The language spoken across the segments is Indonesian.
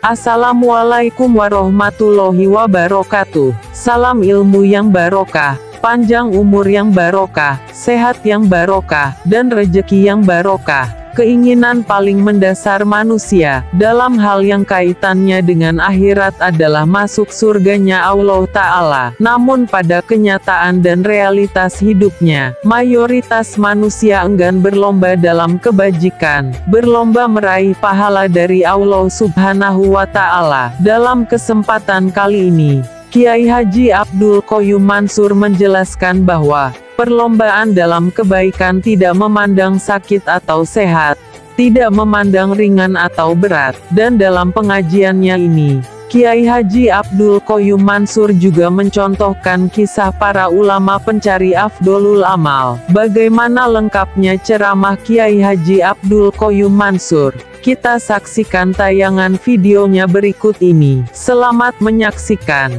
Assalamualaikum warahmatullahi wabarakatuh. Salam ilmu yang barokah, panjang umur yang barokah, sehat yang barokah, dan rejeki yang barokah. Keinginan paling mendasar manusia, dalam hal yang kaitannya dengan akhirat adalah masuk surganya Allah Ta'ala. Namun pada kenyataan dan realitas hidupnya, mayoritas manusia enggan berlomba dalam kebajikan, berlomba meraih pahala dari Allah Subhanahu wa Ta'ala. Dalam kesempatan kali ini, Kiai Haji Abdul Qoyum Mansur menjelaskan bahwa perlombaan dalam kebaikan tidak memandang sakit atau sehat, tidak memandang ringan atau berat. Dan dalam pengajiannya ini, Kiai Haji Abdul Qoyum Mansur juga mencontohkan kisah para ulama pencari afdolul amal. Bagaimana lengkapnya ceramah Kiai Haji Abdul Qoyum Mansur? Kita saksikan tayangan videonya berikut ini. Selamat menyaksikan.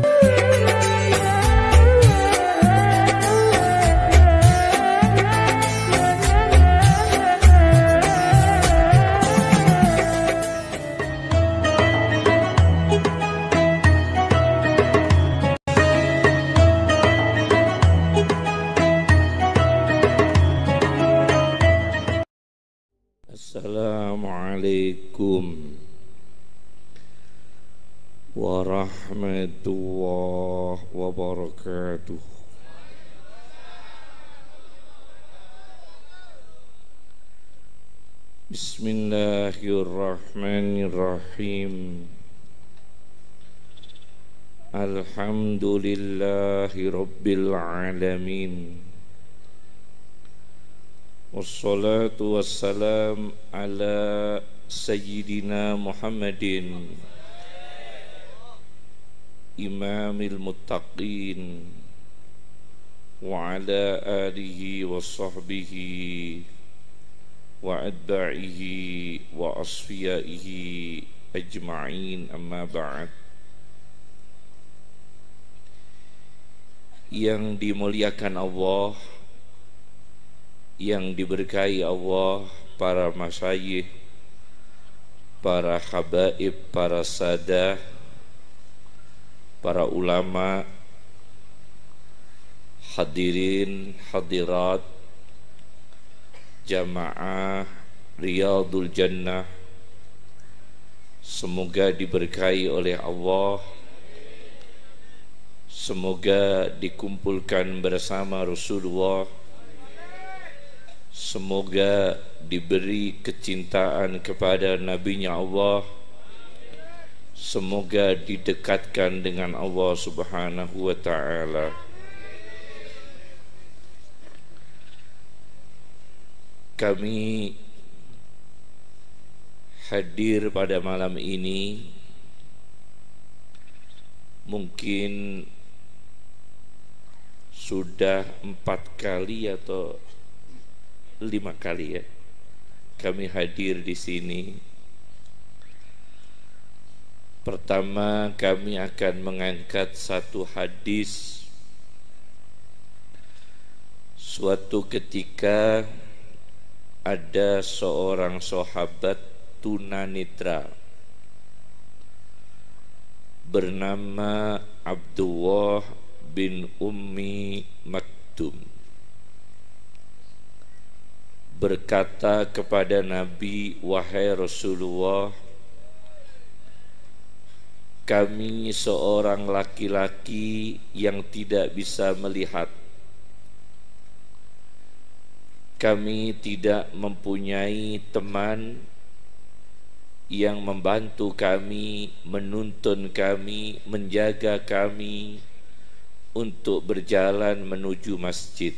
Assalamualaikum warahmatullahi wabarakatuh. Bismillahirrahmanirrahim. Alhamdulillahi rabbil alamin. Wassalatu wassalam ala Sayyidina Muhammadin Imamil Muttaqin wa ala alihi wa sahbihi wa atba'ihi wa asfiyaihi ajma'in, amma ba'd. Yang dimuliakan Allah, yang diberkahi Allah, para masyayikh, para habaib, para sadah, para ulama, hadirin, hadirat, jamaah Riyadul Jannah, semoga diberkahi oleh Allah, semoga dikumpulkan bersama Rasulullah, semoga diberi kecintaan kepada Nabi-Nya Allah, semoga didekatkan dengan Allah Subhanahu wa Ta'ala. Kami hadir pada malam ini mungkin sudah 4 kali atau 5 kali ya kami hadir di sini. Pertama, kami akan mengangkat satu hadis. Suatu ketika ada seorang sahabat tunanetra bernama Abdullah bin Ummi Maktum, berkata kepada Nabi, "Wahai Rasulullah, kami seorang laki-laki yang tidak bisa melihat. Kami tidak mempunyai teman yang membantu kami, menuntun kami, menjaga kami untuk berjalan menuju masjid.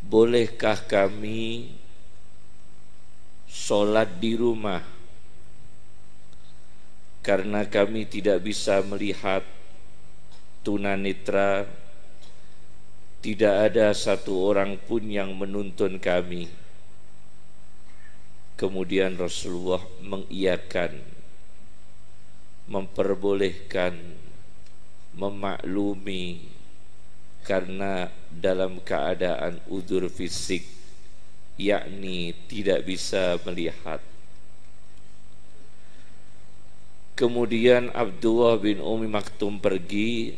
Bolehkah kami sholat di rumah? Karena kami tidak bisa melihat tunanetra, tidak ada satu orang pun yang menuntun kami." Kemudian Rasulullah mengiyakan, memperbolehkan, memaklumi, karena dalam keadaan udzur fisik, yakni tidak bisa melihat. Kemudian Abdullah bin Umi Maktum pergi,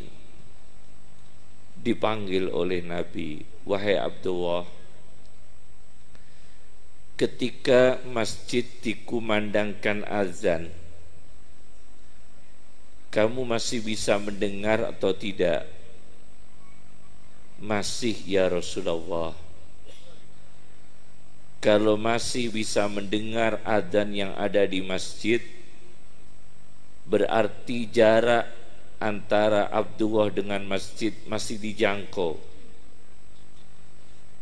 dipanggil oleh Nabi, wahai Abdullah, ketika masjid dikumandangkan azan, kamu masih bisa mendengar atau tidak? Masih ya Rasulullah. Kalau masih bisa mendengar azan yang ada di masjid, berarti jarak antara Abdullah dengan masjid masih dijangkau.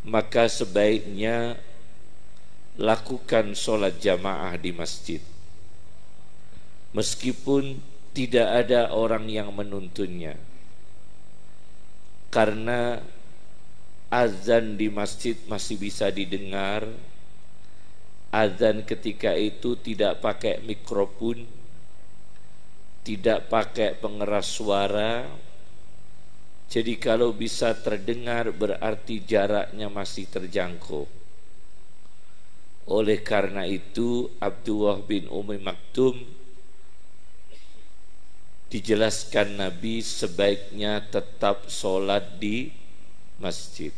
Maka sebaiknya lakukan sholat jamaah di masjid, meskipun tidak ada orang yang menuntunnya, karena azan di masjid masih bisa didengar. Azan ketika itu tidak pakai mikrofon, tidak pakai pengeras suara. Jadi kalau bisa terdengar berarti jaraknya masih terjangkau. Oleh karena itu Abdullah bin Umi Maktum dijelaskan Nabi sebaiknya tetap sholat di masjid.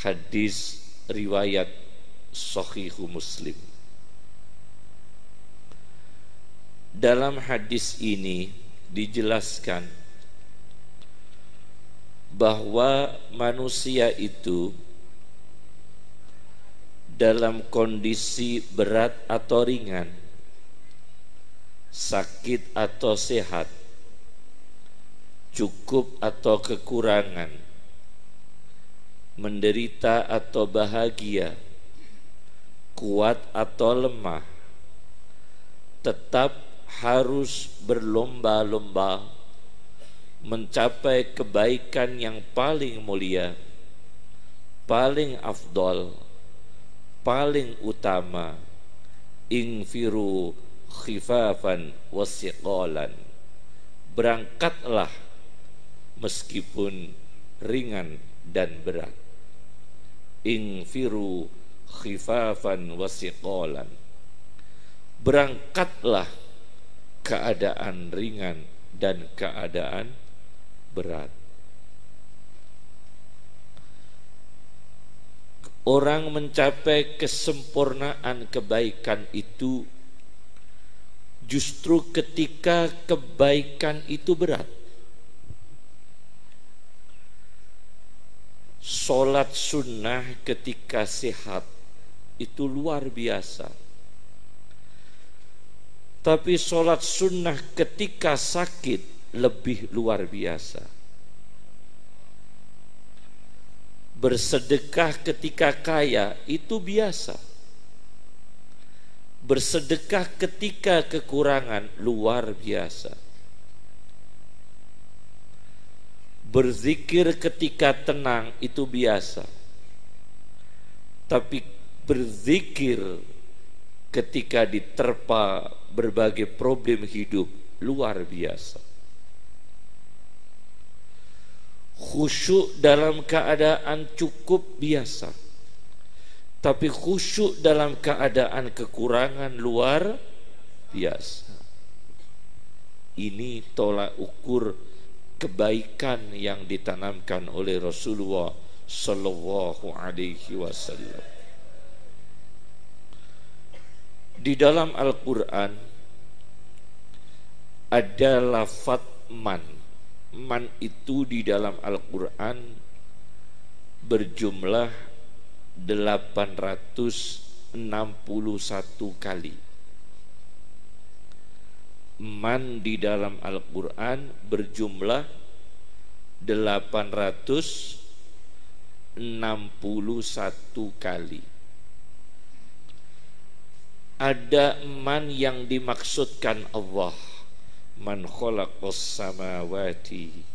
Hadis riwayat Sahihu Muslim. Dalam hadis ini dijelaskan bahwa manusia itu dalam kondisi berat atau ringan, sakit atau sehat, cukup atau kekurangan, menderita atau bahagia, kuat atau lemah, tetap harus berlomba-lomba mencapai kebaikan yang paling mulia, paling afdol, paling utama. Infiru khifafan wasiqalan, berangkatlah meskipun ringan dan berat. Infiru khifafan wasiqalan, berangkatlah keadaan ringan dan keadaan berat. Orang mencapai kesempurnaan kebaikan itu justru ketika kebaikan itu berat. Sholat sunnah ketika sehat itu luar biasa. Tapi sholat sunnah ketika sakit lebih luar biasa. Bersedekah ketika kaya itu biasa. Bersedekah ketika kekurangan luar biasa. Berzikir ketika tenang itu biasa. Tapi berzikir ketika diterpa berbagai problem hidup luar biasa. Khusyuk dalam keadaan cukup biasa, tapi khusyuk dalam keadaan kekurangan luar biasa. Ini tolak ukur kebaikan yang ditanamkan oleh Rasulullah Sallallahu Alaihi Wasallam. Di dalam Al-Quran ada lafaz man. Man itu di dalam Al-Quran berjumlah 861 kali. Man di dalam Al-Quran berjumlah 861 kali. Ada man yang dimaksudkan Allah, man khalaqas samawati,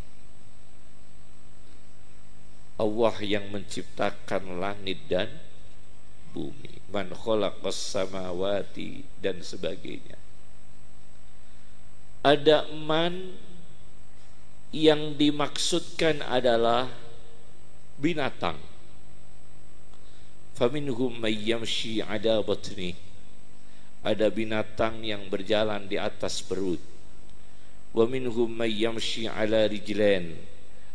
Allah yang menciptakan langit dan bumi, man khalaqas samawati dan sebagainya. Ada man yang dimaksudkan adalah binatang, faminhum may yamshi ala batni, ada binatang yang berjalan di atas perut. Wa minhum may yamshi ala rijlain,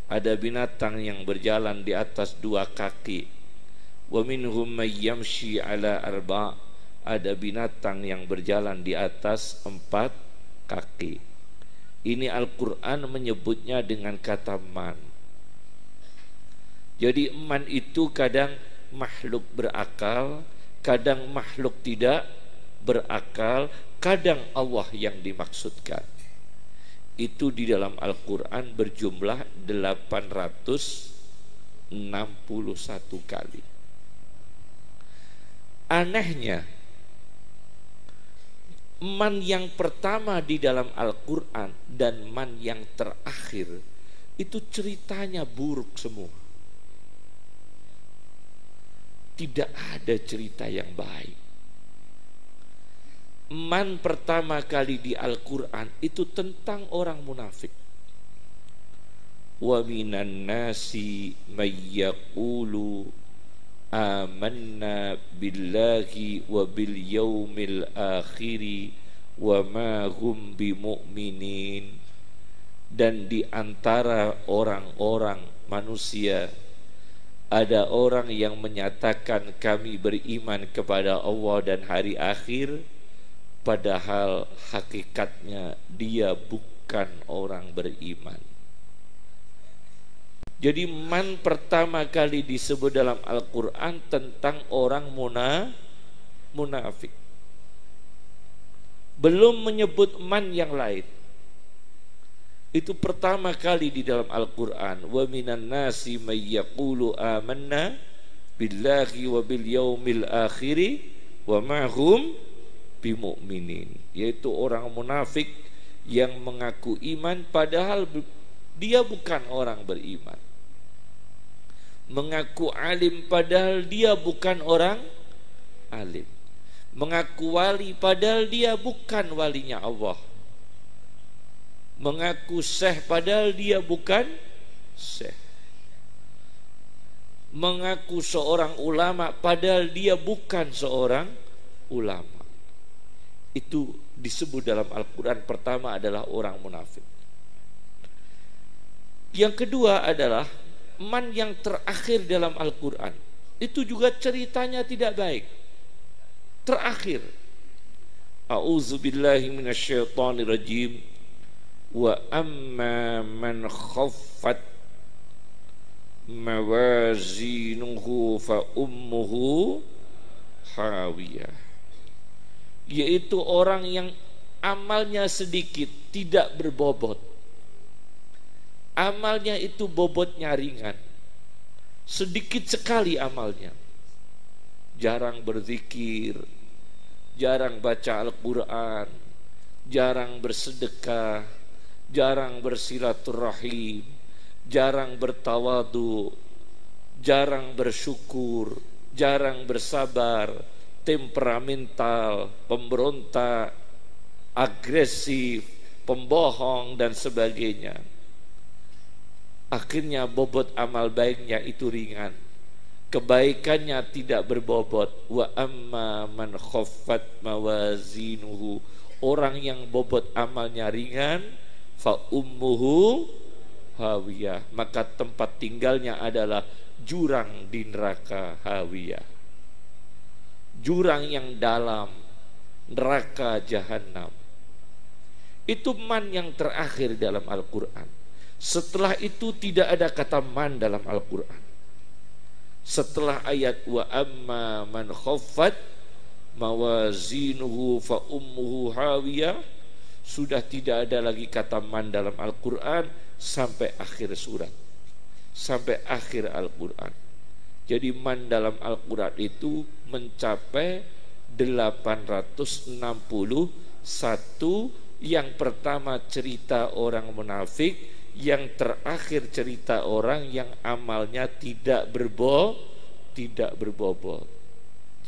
ada binatang yang berjalan di atas dua kaki. Wa minhum may yamshi ala arba, ada binatang yang berjalan di atas empat kaki. Ini Al-Quran menyebutnya dengan kata man. Jadi man itu kadang makhluk berakal, kadang makhluk tidak berakal, kadang Allah yang dimaksudkan. Itu di dalam Al-Quran berjumlah 861 kali. Anehnya, man yang pertama di dalam Al-Quran dan man yang terakhir itu ceritanya buruk semua. Tidak ada cerita yang baik. Man pertama kali di Al-Quran itu tentang orang munafik. Wa minan nasi may yaqulu amanna billahi wa bil yaumil akhiri wa ma hum bimu'minin. Dan di antara orang-orang manusia ada orang yang menyatakan kami beriman kepada Allah dan hari akhir, padahal hakikatnya dia bukan orang beriman. Jadi man pertama kali disebut dalam Al-Quran tentang orang munafik. Belum menyebut man yang lain. Itu pertama kali di dalam Al-Quran. Wa minan nasi may yaqulu amanna billahi wa bil yaumil akhiri wa ma hum bimu'minin, yaitu orang munafik yang mengaku iman padahal dia bukan orang beriman, mengaku alim padahal dia bukan orang alim, mengaku wali padahal dia bukan walinya Allah, mengaku syekh padahal dia bukan syekh, mengaku seorang ulama padahal dia bukan seorang ulama. Itu disebut dalam Al-Quran. Pertama adalah orang munafik. Yang kedua adalah man yang terakhir dalam Al-Quran. Itu juga ceritanya tidak baik. Terakhir, a'udzubillahi minasyaitonirrajim. Wa amma man khaffat mawazinuhu fa ummuhu hawiyah, yaitu orang yang amalnya sedikit, tidak berbobot. Amalnya itu bobotnya ringan, sedikit sekali amalnya, jarang berzikir, jarang baca Al-Quran, jarang bersedekah, jarang bersilaturahim, jarang bertawadu, jarang bersyukur, jarang bersabar, temperamental, pemberontak, agresif, pembohong dan sebagainya. Akhirnya bobot amal baiknya itu ringan, kebaikannya tidak berbobot. Wa amma man khaffat mawazinuhu, orang yang bobot amalnya ringan, fa ummuhu hawiyah, maka tempat tinggalnya adalah jurang di neraka hawiyah, jurang yang dalam, neraka jahanam. Itu man yang terakhir dalam Al-Quran. Setelah itu tidak ada kata man dalam Al-Quran. Setelah ayat wa amma man khaffat mawazinuhu fa ummuhu hawiyah, sudah tidak ada lagi kata man dalam Al-Quran sampai akhir surat, sampai akhir Al-Quran. Jadi man dalam Al-Quran itu mencapai 861. Yang pertama cerita orang munafik, yang terakhir cerita orang yang amalnya tidak berbobot.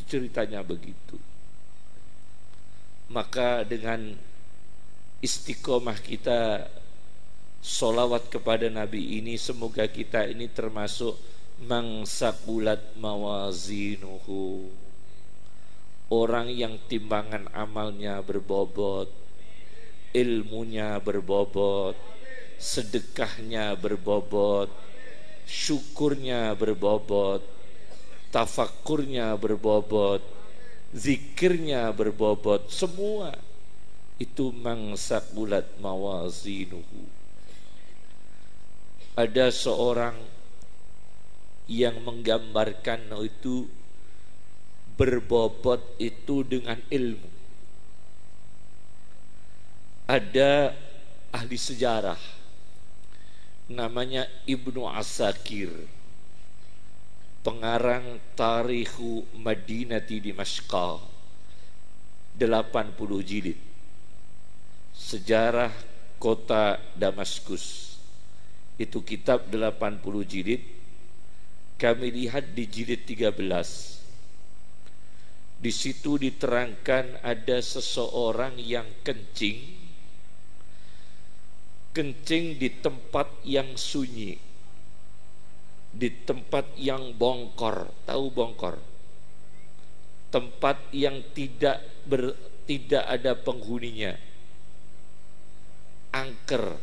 Ceritanya begitu. Maka dengan istiqomah kita sholawat kepada Nabi ini, semoga kita ini termasuk mangsakulat mawazinuhu, Orang yang timbangan amalnya berbobot, ilmunya berbobot, sedekahnya berbobot, syukurnya berbobot, tafakurnya berbobot, zikirnya berbobot, semua itu mangsakulat mawazinuhu. Ada seorang yang menggambarkan itu berbobot itu dengan ilmu. Ada ahli sejarah namanya Ibnu Asakir, pengarang Tarikhu Madinati Dimashqa, 80 jilid, sejarah kota Damaskus. Itu kitab 80 jilid. Kami lihat di jilid 13. Di situ diterangkan ada seseorang yang kencing di tempat yang sunyi, di tempat yang bongkor. Tahu bongkor? Tempat yang tidak ada penghuninya. Angker,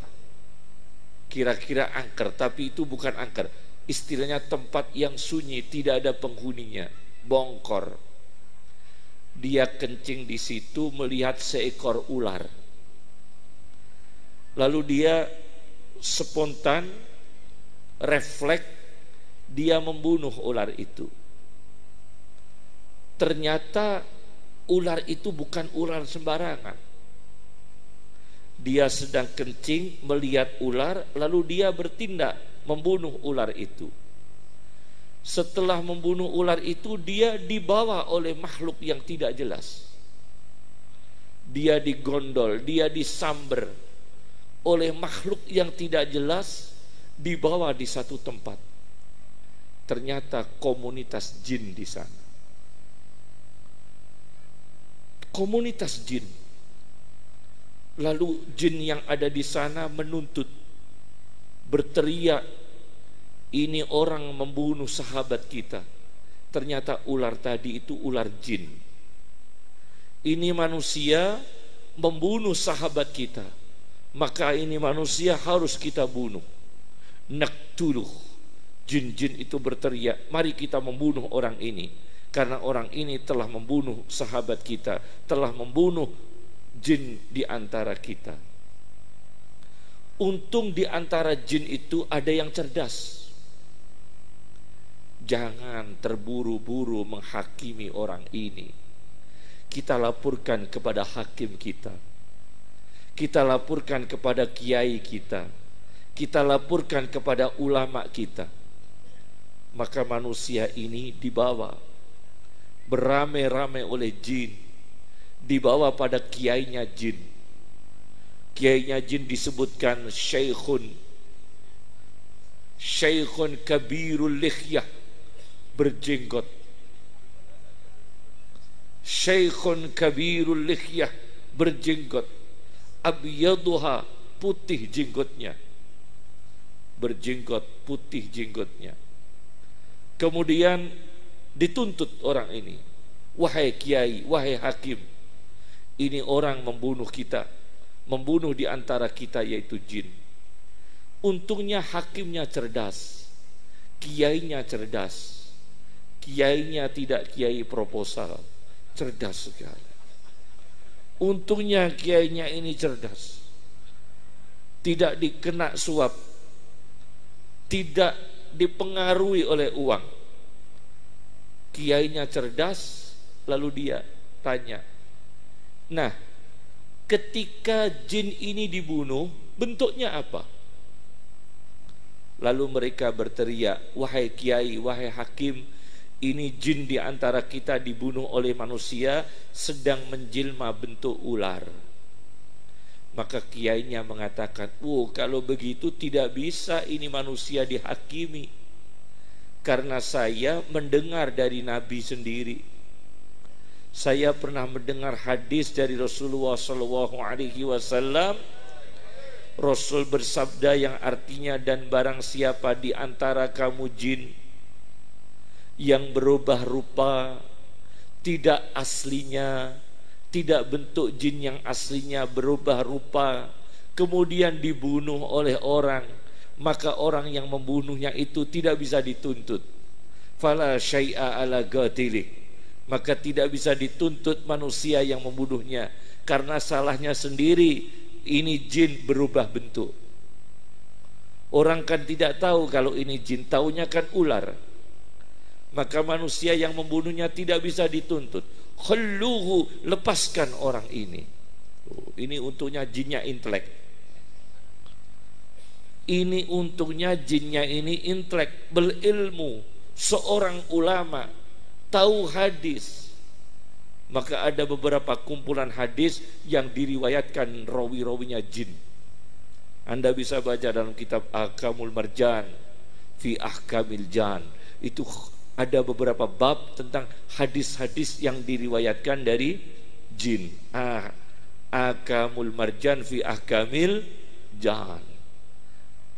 kira-kira angker, tapi itu bukan angker. Istilahnya tempat yang sunyi, tidak ada penghuninya, bongkor. Dia kencing di situ melihat seekor ular. Lalu dia spontan, refleks, dia membunuh ular itu. Ternyata ular itu bukan ular sembarangan. Dia sedang kencing, melihat ular, lalu dia bertindak membunuh ular itu. Setelah membunuh ular itu, dia dibawa oleh makhluk yang tidak jelas. Dia digondol, dia disamber oleh makhluk yang tidak jelas, dibawa di satu tempat. Ternyata komunitas jin di sana. Komunitas jin. Lalu jin yang ada di sana menuntut, berteriak, ini orang membunuh sahabat kita. Ternyata ular tadi itu ular jin. Ini manusia membunuh sahabat kita, maka ini manusia harus kita bunuh. Naqtuluh. Jin-jin itu berteriak, mari kita membunuh orang ini, karena orang ini telah membunuh sahabat kita, telah membunuh jin di antara kita. Untung di antara jin itu ada yang cerdas. Jangan terburu-buru menghakimi orang ini. Kita laporkan kepada hakim kita. Kita laporkan kepada kiai kita. Kita laporkan kepada ulama kita. Maka manusia ini dibawa beramai-ramai oleh jin, dibawa pada kiainya jin. Kiainya jin disebutkan Syekhun kabirul lihyah, berjenggot. Syekhun kabirul lihyah, berjenggot. Abyaduha, putih jenggotnya. Berjenggot, putih jenggotnya. Kemudian dituntut orang ini, wahai kiai, wahai hakim, ini orang membunuh kita, membunuh di antara kita yaitu jin. Untungnya hakimnya cerdas, kiainya cerdas. Kiainya tidak kiai proposal, cerdas sekali. Untungnya kiainya ini cerdas, tidak dikena suap, tidak dipengaruhi oleh uang. Kiainya cerdas, lalu dia tanya, nah, ketika jin ini dibunuh, bentuknya apa? Lalu mereka berteriak, wahai kiai, wahai hakim, ini jin di antara kita dibunuh oleh manusia sedang menjelma bentuk ular. Maka kiainya mengatakan, kalau begitu tidak bisa ini manusia dihakimi, karena saya mendengar dari Nabi sendiri. Saya pernah mendengar hadis dari Rasulullah SAW. Rasul bersabda yang artinya, dan barang siapa di antara kamu jin yang berubah rupa, tidak aslinya, tidak bentuk jin yang aslinya, berubah rupa, kemudian dibunuh oleh orang, maka orang yang membunuhnya itu tidak bisa dituntut. Fala syai'a ala qatilik, maka tidak bisa dituntut manusia yang membunuhnya, karena salahnya sendiri. Ini jin berubah bentuk. Orang kan tidak tahu kalau ini jin, taunya kan ular. Maka manusia yang membunuhnya tidak bisa dituntut. Khalluhu, lepaskan orang ini. Ini untungnya jinnya intelek. Ini untungnya jinnya ini intelek, berilmu, seorang ulama, tahu hadis. Maka ada beberapa kumpulan hadis yang diriwayatkan rawi-rawinya jin. Anda bisa baca dalam kitab Ahkamul Marjan fi Ahkamil Jan. Itu ada beberapa bab tentang hadis-hadis yang diriwayatkan dari jin. Ahkamul Marjan fi Ahkamil Jan.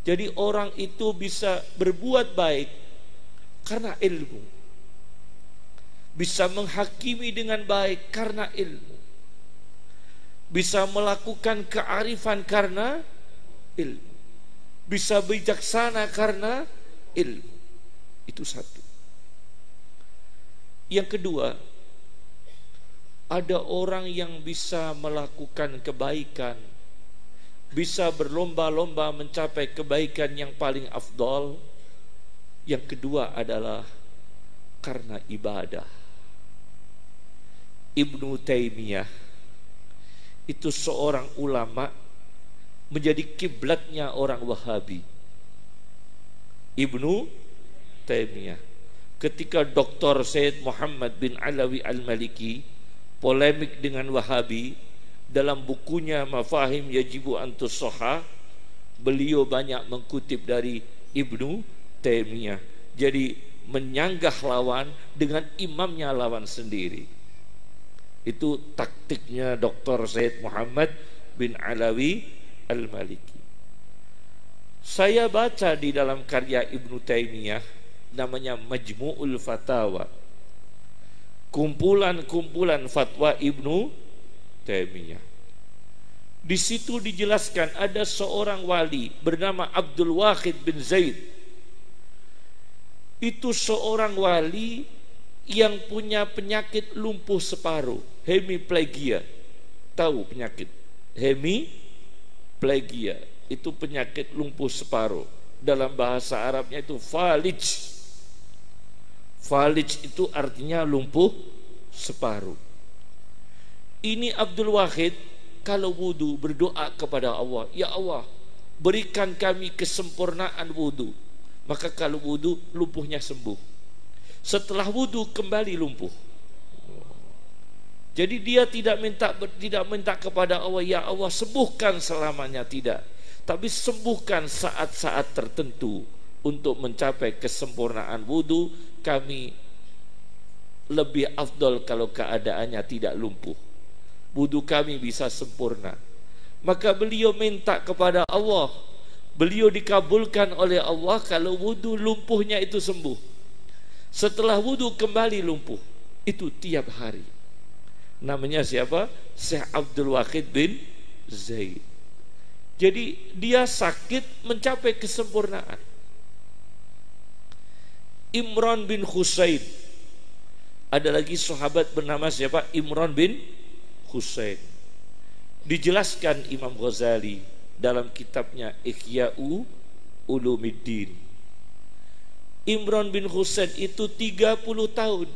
Jadi orang itu bisa berbuat baik karena ilmu, bisa menghakimi dengan baik karena ilmu, bisa melakukan kearifan karena ilmu, bisa bijaksana karena ilmu. Itu satu. Yang kedua, ada orang yang bisa melakukan kebaikan, bisa berlomba-lomba mencapai kebaikan yang paling afdal. Yang kedua adalah karena ibadah. Ibnu Taimiyah itu seorang ulama, menjadi kiblatnya orang Wahabi. Ibnu Taimiyah, ketika Dr. Sayyid Muhammad bin Alawi Al-Maliki polemik dengan Wahabi, dalam bukunya Mafahim Yajibu Antussoha, beliau banyak mengkutip dari Ibnu Taimiyah. Jadi menyanggah lawan dengan imamnya lawan sendiri. Itu taktiknya Dr. Sayyid Muhammad bin Alawi Al-Maliki. Saya baca di dalam karya Ibnu Taimiyah, namanya Majmu'ul Fatawa, kumpulan-kumpulan fatwa Ibnu Taimiyah. Di situ dijelaskan ada seorang wali bernama Abdul Wahid bin Zaid. Itu seorang wali yang punya penyakit lumpuh separuh, hemiplegia. Tahu penyakit hemiplegia? Itu penyakit lumpuh separuh. Dalam bahasa Arabnya itu falij. Falij itu artinya lumpuh separuh. Ini Abdul Wahid kalau wudu berdoa kepada Allah, ya Allah, berikan kami kesempurnaan wudu. Maka kalau wudu lumpuhnya sembuh. Setelah wudu kembali lumpuh. Jadi dia tidak minta kepada Allah, ya Allah sembuhkan selamanya, tidak. Tapi sembuhkan saat-saat tertentu untuk mencapai kesempurnaan wudu. Kami lebih afdol kalau keadaannya tidak lumpuh. Wudu kami bisa sempurna. Maka beliau minta kepada Allah, beliau dikabulkan oleh Allah kalau wudu lumpuhnya itu sembuh. Setelah wudu kembali lumpuh. Itu tiap hari. Namanya siapa? Syekh Abdul Wahid bin Zaid. Jadi dia sakit mencapai kesempurnaan. Imran bin Husain, ada lagi sahabat bernama siapa? Imran bin Husain. Dijelaskan Imam Ghazali dalam kitabnya Ihya'u Ulumiddin. Imran bin Husain itu 30 tahun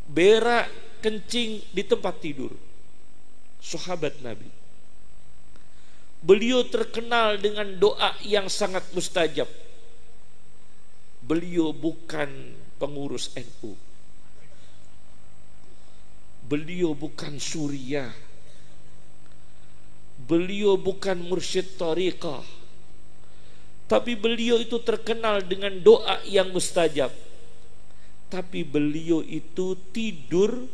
berak kencing di tempat tidur. Sahabat Nabi. Beliau terkenal dengan doa yang sangat mustajab. Beliau bukan pengurus NU. Beliau bukan Suriah. Beliau bukan mursyid tariqah. Tapi beliau itu terkenal dengan doa yang mustajab. Tapi beliau itu tidur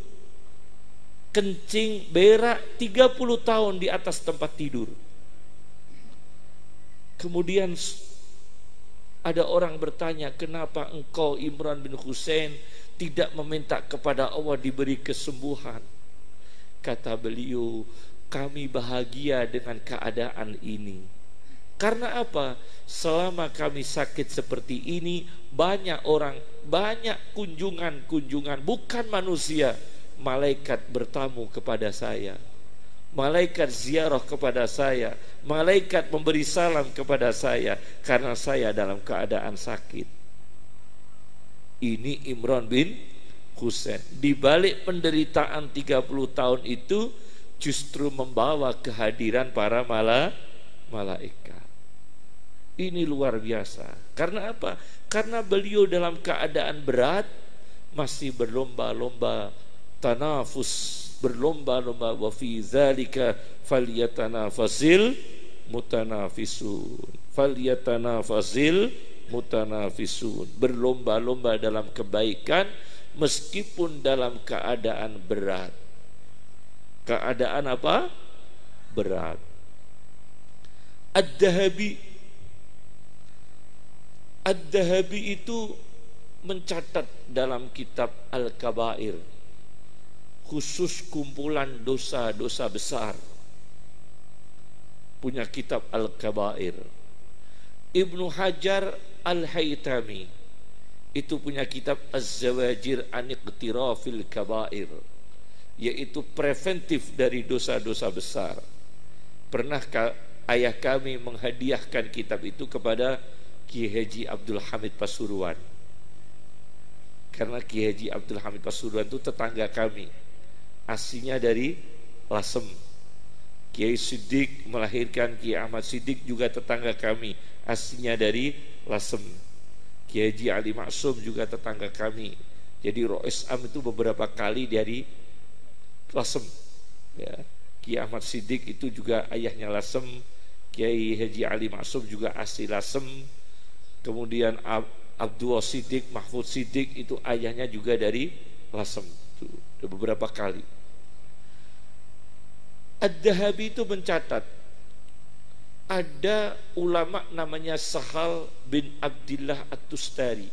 kencing berak 30 tahun di atas tempat tidur. Kemudian Ada orang bertanya, kenapa engkau Imran bin Husain tidak meminta kepada Allah diberi kesembuhan? Kata beliau, kami bahagia dengan keadaan ini. Karena apa? Selama kami sakit seperti ini, banyak orang, banyak kunjungan, bukan manusia, malaikat bertamu kepada saya, malaikat ziarah kepada saya, malaikat memberi salam kepada saya karena saya dalam keadaan sakit. Ini Imran bin Husain. Di balik penderitaan 30 tahun itu justru membawa kehadiran para malaikat. Ini luar biasa. Karena apa? Karena beliau dalam keadaan berat masih berlomba-lomba tanafus, berlomba-lomba, wa fi dzalika falyatanafasil mutanafisun, berlomba-lomba dalam kebaikan meskipun dalam keadaan berat. Keadaan apa? Berat. Ad-Dahabi itu mencatat dalam kitab Al-Kabair, khusus kumpulan dosa-dosa besar, punya kitab Al-Kabair. Ibnu Hajar Al-Haytami itu punya kitab Az-Zawajir an Iqtirafil Kabair, yaitu preventif dari dosa-dosa besar. Pernahkah ayah kami menghadiahkan kitab itu kepada Kiai Haji Abdul Hamid Pasuruan? Karena Kiai Haji Abdul Hamid Pasuruan itu tetangga kami, aslinya dari Lasem. Kiai Siddiq melahirkan Kiai Ahmad Siddiq juga tetangga kami, aslinya dari Lasem. Kiai Haji Ali Maksum juga tetangga kami. Jadi Rois Am itu beberapa kali dari Lasem, ya. Kiai Ahmad Siddiq itu juga ayahnya Lasem. Kiai Haji Ali Maksum juga asli Lasem. Kemudian Abdul Siddiq, Mahfud Siddiq itu ayahnya juga dari Lasem. Itu beberapa kali. Ad-Dahabi itu mencatat, ada ulama namanya Sahal bin Abdillah At-Tustari.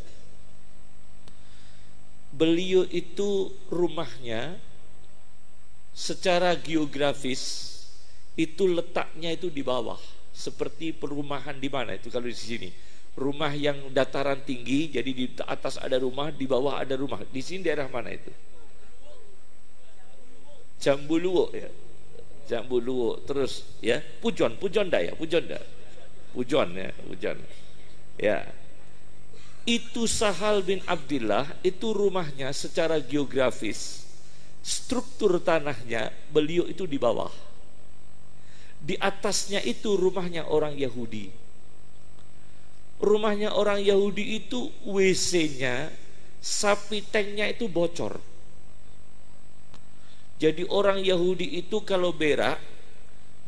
Beliau itu rumahnya secara geografis itu letaknya itu di bawah, seperti perumahan di mana itu kalau di sini. Rumah yang dataran tinggi, jadi di atas ada rumah, di bawah ada rumah. Di sini daerah mana itu? Jambuluwo, ya. Jambuluwo. Terus ya, Pujon ya, Pujon ya. Ya. Itu Sahal bin Abdillah, itu rumahnya secara geografis, struktur tanahnya beliau itu di bawah. Di atasnya itu rumahnya orang Yahudi. Rumahnya orang Yahudi itu WC-nya, sapi tanknya itu bocor. Jadi orang Yahudi itu kalau berak,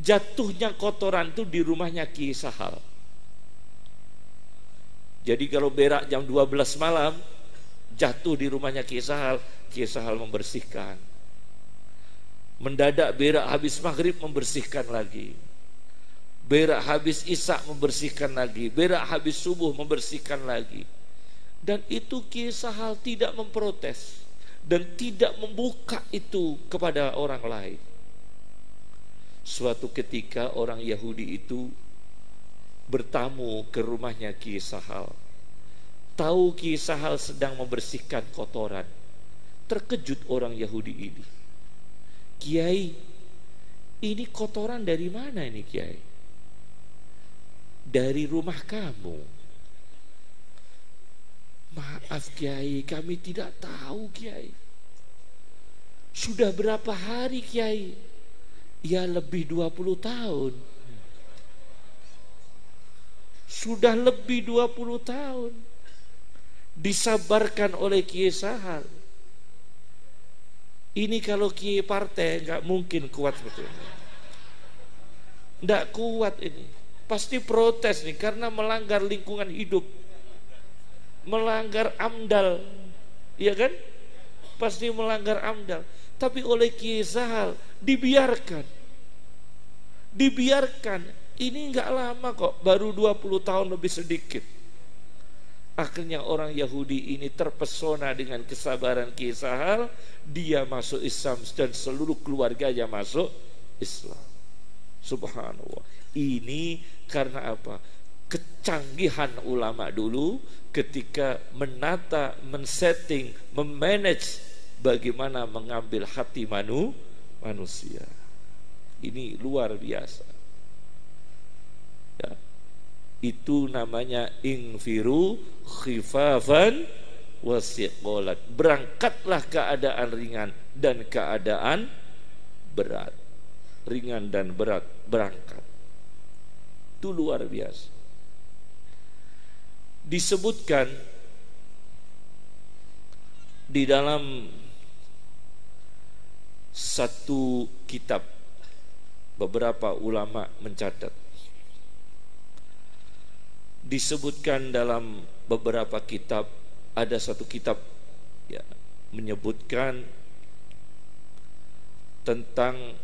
jatuhnya kotoran itu di rumahnya Ki Sahal. Jadi kalau berak jam 12 malam, jatuh di rumahnya Ki Sahal membersihkan. Mendadak berak habis maghrib membersihkan lagi, berak habis isya membersihkan lagi, berak habis subuh membersihkan lagi. Dan itu Ki Sahal tidak memprotes dan tidak membuka itu kepada orang lain. Suatu ketika orang Yahudi itu bertamu ke rumahnya Ki Sahal. Tahu Ki Sahal sedang membersihkan kotoran. Terkejut orang Yahudi ini. Kiai, ini kotoran dari mana ini Kiai? Dari rumah kamu. Maaf Kiai, kami tidak tahu Kiai. Sudah berapa hari Kiai? Ya lebih 20 tahun. Sudah lebih 20 tahun. Disabarkan oleh Kiai Sahal. Ini kalau Kiai partai nggak mungkin kuat seperti ini. Nggak kuat ini. Pasti protes nih karena melanggar lingkungan hidup, melanggar AMDAL, iya kan? Pasti melanggar AMDAL. Tapi oleh Kiai Sahal dibiarkan. Ini nggak lama kok, baru 20 tahun lebih sedikit. Akhirnya orang Yahudi ini terpesona dengan kesabaran Kiai Sahal, dia masuk Islam dan seluruh keluarganya masuk Islam. Subhanallah. Ini karena apa? Kecanggihan ulama dulu ketika menata, men-setting, memanage bagaimana mengambil hati manusia. Ini luar biasa. Ya. Itu namanya ingfiru khifafan wasiqolat. Berangkatlah keadaan ringan dan keadaan berat. Ringan dan berat berangkat. Itu luar biasa. Disebutkan di dalam satu kitab, beberapa ulama mencatat, disebutkan dalam beberapa kitab, ada satu kitab ya, menyebutkan tentang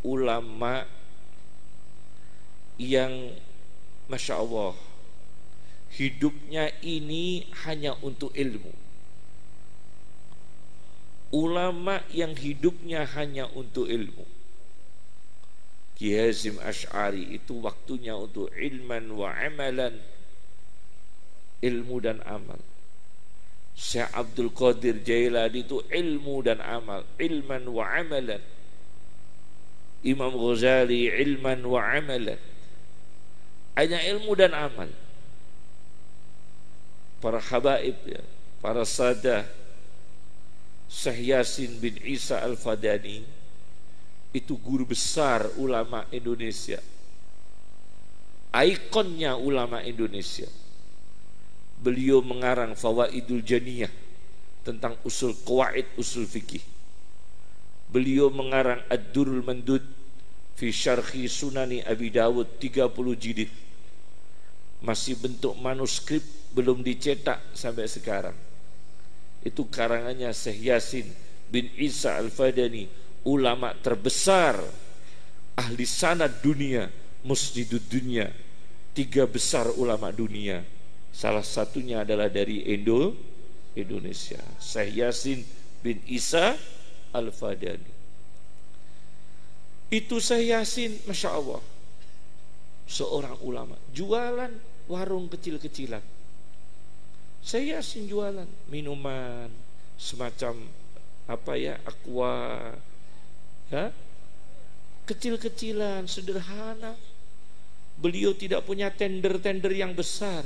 ulama yang Masya Allah hidupnya ini hanya untuk ilmu. Ulama yang hidupnya hanya untuk ilmu. Kiai Hasyim Asy'ari itu waktunya untuk ilman wa amalan, ilmu dan amal. Syekh Abdul Qadir Jailani itu ilmu dan amal, ilman wa amalan. Imam Ghazali ilman wa amalan. Hanya ilmu dan amal. Para habaib ya, para sadah, Syekh Yasin bin Isa Al-Fadani itu guru besar ulama Indonesia, ikonnya ulama Indonesia. Beliau mengarang Fawaidul Janiyah tentang usul qawaid usul fikih. Beliau mengarang Ad-Durrul Mandud fi Syarhi Sunani Abi Dawud 30 jilid. Masih bentuk manuskrip, belum dicetak sampai sekarang. Itu karangannya Syekh Yasin bin Isa Al-Fadani, ulama terbesar ahli sanad dunia, musnidud dunia, 3 besar ulama dunia. Salah satunya adalah dari Indonesia, Syekh Yasin bin Isa Al-Fadani. Itu Syekh Yasin, Masya Allah, seorang ulama, jualan warung kecil-kecilan. Syekh Yasin jualan minuman semacam apa ya, aqua ya, kecil-kecilan, sederhana. Beliau tidak punya tender-tender yang besar,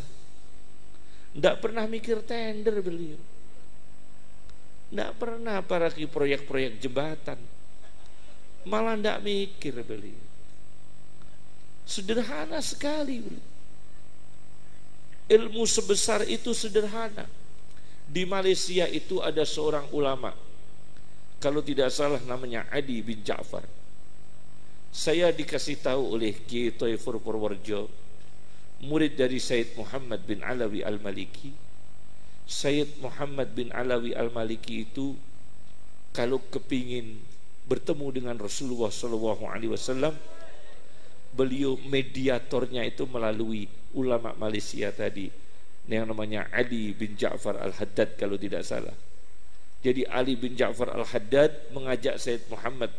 tidak pernah mikir tender beliau, tidak pernah apalagi proyek-proyek jembatan, malah tidak mikir beliau. Sederhana sekali beliau. Ilmu sebesar itu sederhana. Di Malaysia itu ada seorang ulama, kalau tidak salah namanya Adi bin Ja'far. Saya dikasih tahu oleh Kiai Thaifur Purworejo, murid dari Sayyid Muhammad bin Alawi Al-Maliki. Sayyid Muhammad bin Alawi Al-Maliki itu kalau kepingin bertemu dengan Rasulullah SAW, beliau mediatornya itu melalui ulama Malaysia tadi, yang namanya Ali bin Ja'far Al-Haddad kalau tidak salah. Jadi Ali bin Ja'far Al-Haddad mengajak Sayyid Muhammad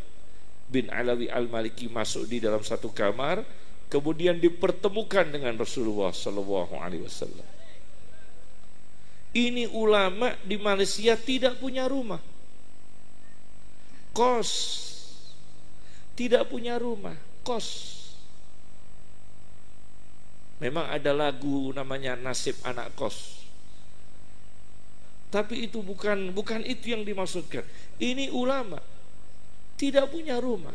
bin Alawi Al-Maliki masuk di dalam satu kamar, kemudian dipertemukan dengan Rasulullah SAW. Ini ulama di Malaysia tidak punya rumah, kos, tidak punya rumah, kos. Memang ada lagu namanya Nasib Anak Kos, tapi itu bukan itu yang dimaksudkan. Ini ulama tidak punya rumah,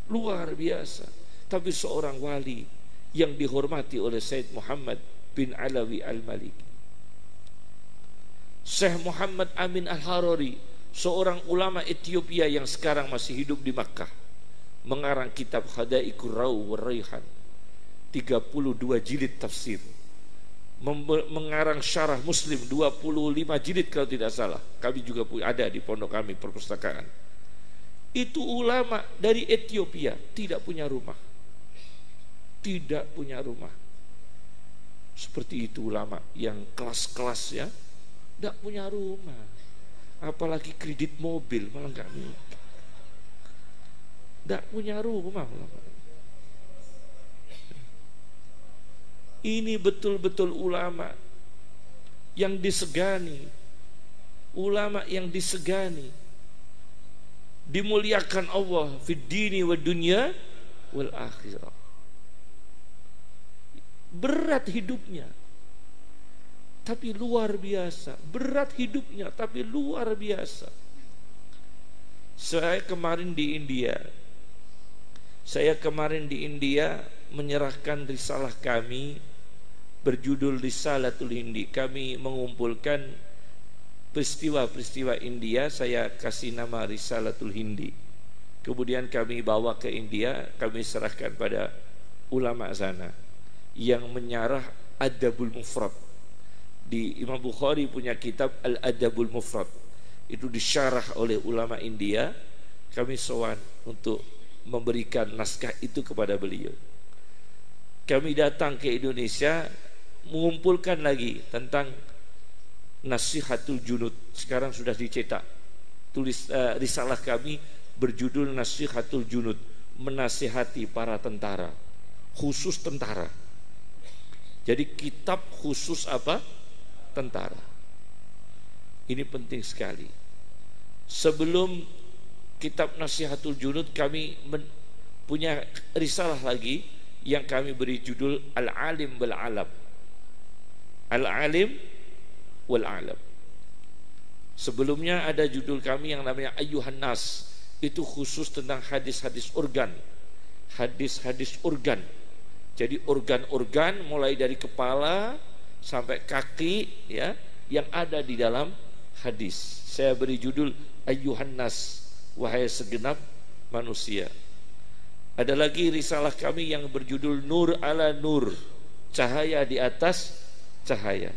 luar biasa, tapi seorang wali yang dihormati oleh Sayyid Muhammad bin Alawi Al-Maliki. Syekh Muhammad Amin Al-Harari, seorang ulama Ethiopia yang sekarang masih hidup di Makkah, mengarang kitab Hadaiqur Raw wa Raihan, 32 jilid tafsir, mengarang syarah Muslim 25 jilid kalau tidak salah. Kami juga ada di pondok kami perpustakaan. Itu ulama dari Ethiopia, tidak punya rumah, tidak punya rumah. Seperti itu ulama yang kelas-kelas ya, tidak punya rumah, apalagi kredit mobil malah nggak minta, tidak punya rumah. Ini betul-betul ulama yang disegani, ulama yang disegani, dimuliakan Allah fid dini wa dunya wal akhirah. Berat hidupnya tapi luar biasa, berat hidupnya tapi luar biasa. Saya kemarin di India menyerahkan risalah kami berjudul Risalatul Hindi. Kami mengumpulkan peristiwa-peristiwa India, saya kasih nama Risalatul Hindi. Kemudian kami bawa ke India, kami serahkan pada ulama sana yang menyarah Adabul Mufrad. Di Imam Bukhari punya kitab Al-Adabul Mufrad, itu disyarah oleh ulama India. Kami sowan untuk memberikan naskah itu kepada beliau. Kami datang ke Indonesia mengumpulkan lagi tentang Nasihatul Junud. Sekarang sudah dicetak. Risalah kami berjudul Nasihatul Junud, menasihati para tentara, khusus tentara. Jadi kitab khusus apa? Tentara. Ini penting sekali. Sebelum kitab Nasihatul Junud, kami punya risalah lagi yang kami beri judul Al-Alim wal Alam. Al-Alim wal Alam. Sebelumnya ada judul kami yang namanya Ayyuhan Nas, itu khusus tentang hadis-hadis organ. Hadis-hadis organ. Jadi organ-organ mulai dari kepala sampai kaki ya, yang ada di dalam hadis. Saya beri judul Ayyuhan Nas, wahai segenap manusia. Ada lagi risalah kami yang berjudul Nur ala Nur, cahaya di atas cahaya.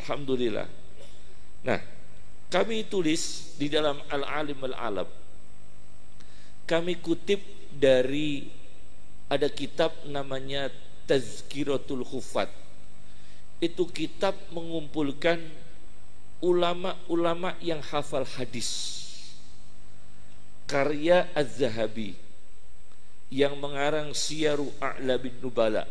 Alhamdulillah. Nah, kami tulis di dalam Al-Alim Al-Alam, kami kutip dari, ada kitab namanya Tazkiratul Hufat. Itu kitab mengumpulkan ulama-ulama yang hafal hadis, karya Az-Zahabi yang mengarang Siyaru A'lamin Nubala.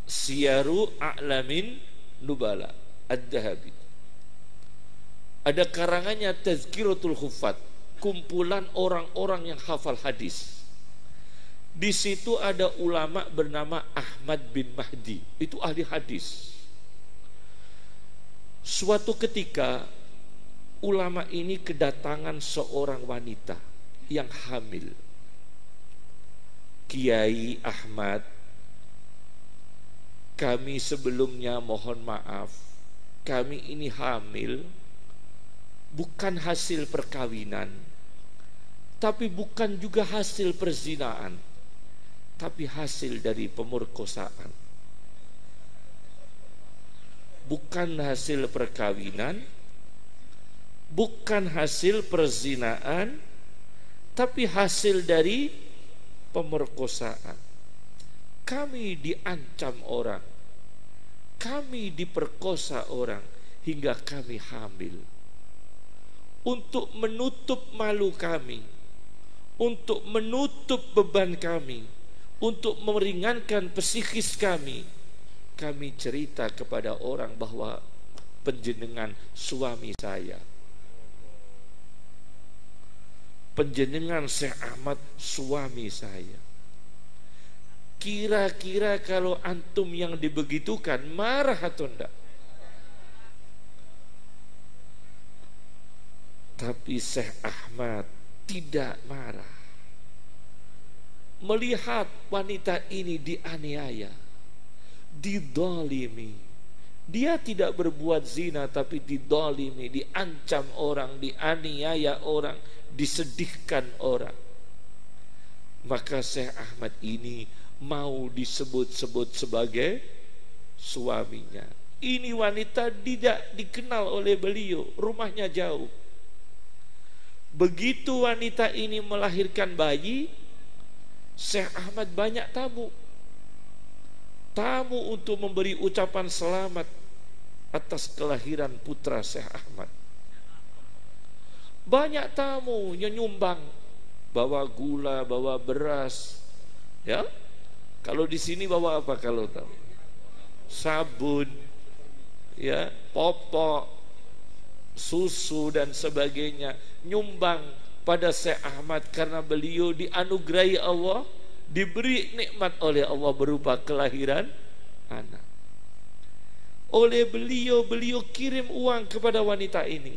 Siyaru A'lamin Nubala Az-Zahabi. Ada karangannya Tazkiratul Hufat, kumpulan orang-orang yang hafal hadis. Di situ ada ulama bernama Ahmad bin Mahdi, itu ahli hadis. Suatu ketika ulama ini kedatangan seorang wanita yang hamil. Kiai Ahmad, kami sebelumnya mohon maaf, kami ini hamil bukan hasil perkawinan, tapi bukan juga hasil perzinaan, tapi hasil dari pemerkosaan. Bukan hasil perkawinan, bukan hasil perzinaan, tapi hasil dari pemerkosaan. Kami diancam orang, kami diperkosa orang, hingga kami hamil. Untuk menutup malu kami, untuk menutup beban kami, untuk meringankan psikis kami, kami cerita kepada orang bahwa penjenengan suami saya, penjenengan Syekh Ahmad suami saya. Kira-kira kalau antum yang dibegitukan marah atau enggak? Tapi Syekh Ahmad tidak marah. Melihat wanita ini dianiaya, didolimi. Dia tidak berbuat zina, tapi didolimi, diancam orang, dianiaya orang, disedihkan orang. Maka Syekh Ahmad ini mau disebut-sebut sebagai suaminya. Ini wanita tidak dikenal oleh beliau, rumahnya jauh. Begitu wanita ini melahirkan bayi, Syekh Ahmad banyak tamu. tamu untuk memberi ucapan selamat atas kelahiran putra Syekh Ahmad. Banyak tamu yang nyumbang, bawa gula, bawa beras, ya. Kalau di sini bawa apa kalau tahu? Sabun, ya, popok, susu dan sebagainya, nyumbang pada Syekh Ahmad karena beliau dianugerahi Allah, diberi nikmat oleh Allah berupa kelahiran anak. Oleh beliau kirim uang kepada wanita ini.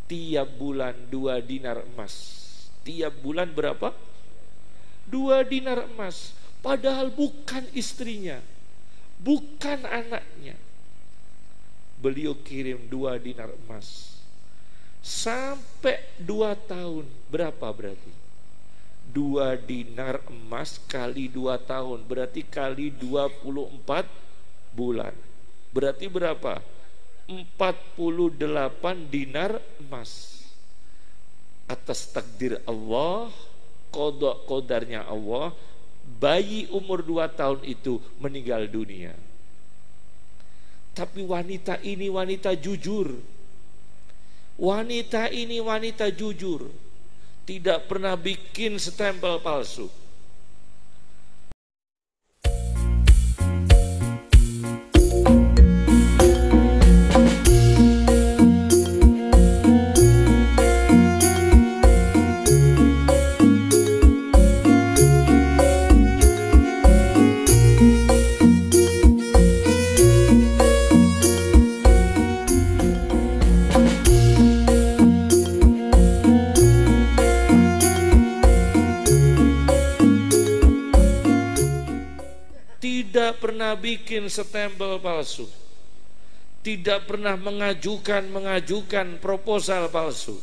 Tiap bulan 2 dinar emas. Tiap bulan berapa? 2 dinar emas. Padahal bukan istrinya, bukan anaknya. Beliau kirim 2 dinar emas. Sampai 2 tahun. Berapa berarti? 2 dinar emas kali 2 tahun, berarti kali 24 bulan. Berarti berapa? 48 dinar emas. Atas takdir Allah, qada qadarnya Allah, bayi umur 2 tahun itu meninggal dunia. Tapi wanita ini wanita jujur. Wanita ini wanita jujur, tidak pernah bikin stempel palsu. Tidak pernah bikin stempel palsu, tidak pernah mengajukan proposal palsu.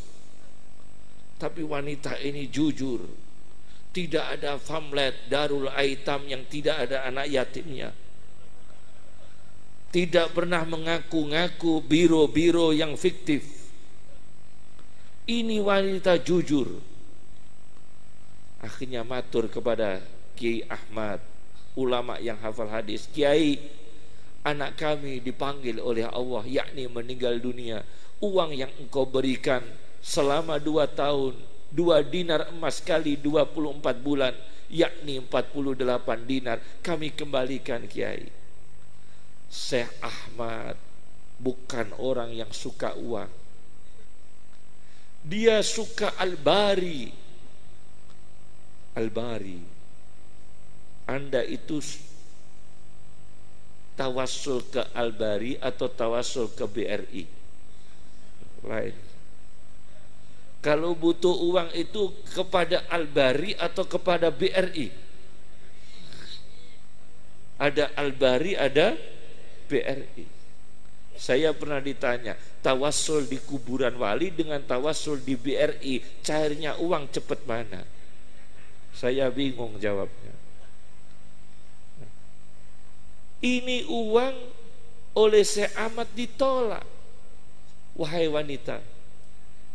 Tapi wanita ini jujur. Tidak ada famlet Darul Aitam yang tidak ada anak yatimnya. Tidak pernah mengaku-ngaku biro-biro yang fiktif. Ini wanita jujur. Akhirnya matur kepada Kiai Ahmad, ulama yang hafal hadis, Kiai, anak kami dipanggil oleh Allah, yakni meninggal dunia. Uang yang engkau berikan selama 2 tahun, 2 dinar emas kali 24 bulan, yakni 48 dinar, kami kembalikan Kiai. Syekh Ahmad bukan orang yang suka uang. Dia suka al-bari. Al-bari. Anda itu tawassul ke Al-Bari atau tawassul ke BRI? Lain. Kalau butuh uang itu kepada Al-Bari atau kepada BRI? Ada Al-Bari, ada BRI. Saya pernah ditanya, tawassul di kuburan wali dengan tawassul di BRI, cairnya uang cepat mana? Saya bingung jawabnya. Ini uang oleh Syekh Ahmad ditolak. Wahai wanita,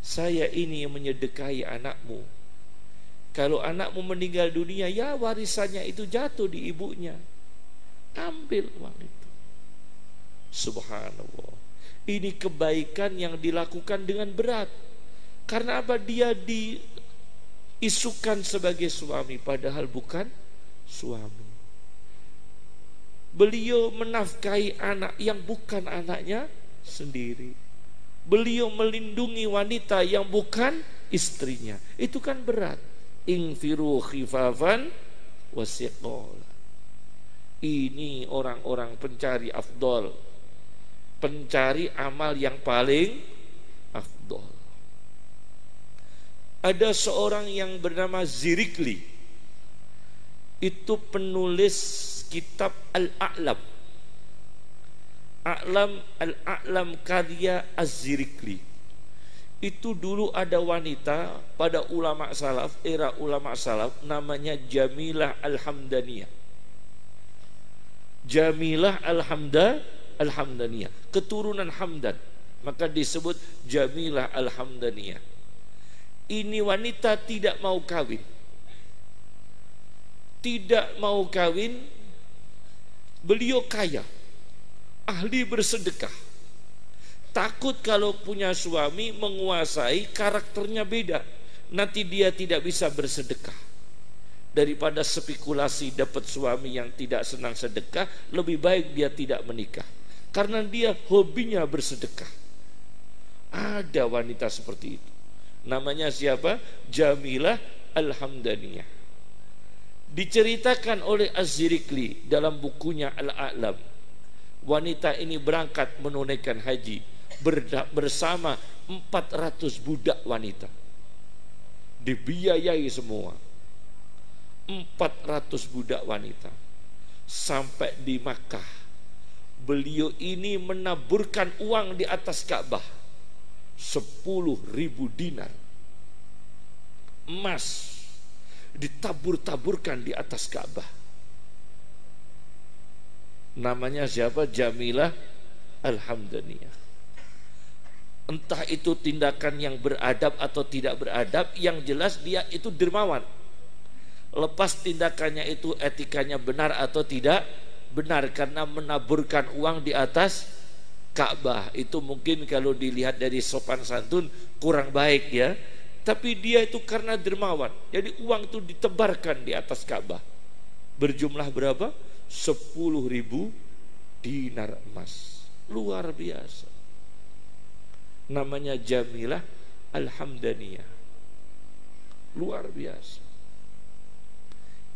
saya ini yang menyedekahi anakmu. Kalau anakmu meninggal dunia, ya warisannya itu jatuh di ibunya. Ambil uang itu. Subhanallah. Ini kebaikan yang dilakukan dengan berat. Karena apa? Dia diisukan sebagai suami, padahal bukan suami. Beliau menafkahi anak yang bukan anaknya sendiri. Beliau melindungi wanita yang bukan istrinya. Itu kan berat. Infiru khifafan wasiqala. Ini orang-orang pencari afdol, pencari amal yang paling afdol. Ada seorang yang bernama Zirikli. Itu penulis kitab Al-A'lam. Al-A'lam karya Az-Zirikli. Itu dulu ada wanita pada ulama salaf, era ulama salaf, namanya Jamilah Al-Hamdaniyah. Jamilah Al-Hamdaniyah, keturunan Hamdan, maka disebut Jamilah Al-Hamdaniyah. Ini wanita tidak mau kawin. Tidak mau kawin Beliau kaya, ahli bersedekah. Takut kalau punya suami menguasai, karakternya beda, nanti dia tidak bisa bersedekah. Daripada spekulasi dapat suami yang tidak senang sedekah, lebih baik dia tidak menikah, karena dia hobinya bersedekah. Ada wanita seperti itu. Namanya siapa? Jamilah Al-Hamdaniyah. Diceritakan oleh Az-Zirikli dalam bukunya Al-A'lam. Wanita ini berangkat menunaikan haji bersama 400 budak wanita. Dibiayai semua. 400 budak wanita. Sampai di Makkah, beliau ini menaburkan uang di atas Ka'bah 10.000 dinar emas, ditabur-taburkan di atas Ka'bah. Namanya siapa? Jamilah Al-Hamdaniyah. Entah itu tindakan yang beradab atau tidak beradab, yang jelas dia itu dermawan. Lepas tindakannya itu etikanya benar atau tidak benar, karena menaburkan uang di atas Ka'bah itu mungkin kalau dilihat dari sopan santun kurang baik ya, tapi dia itu karena dermawan, jadi uang itu ditebarkan di atas Ka'bah. Berjumlah berapa? 10.000 dinar emas. Luar biasa. Namanya Jamilah Al-Hamdaniyah. Luar biasa.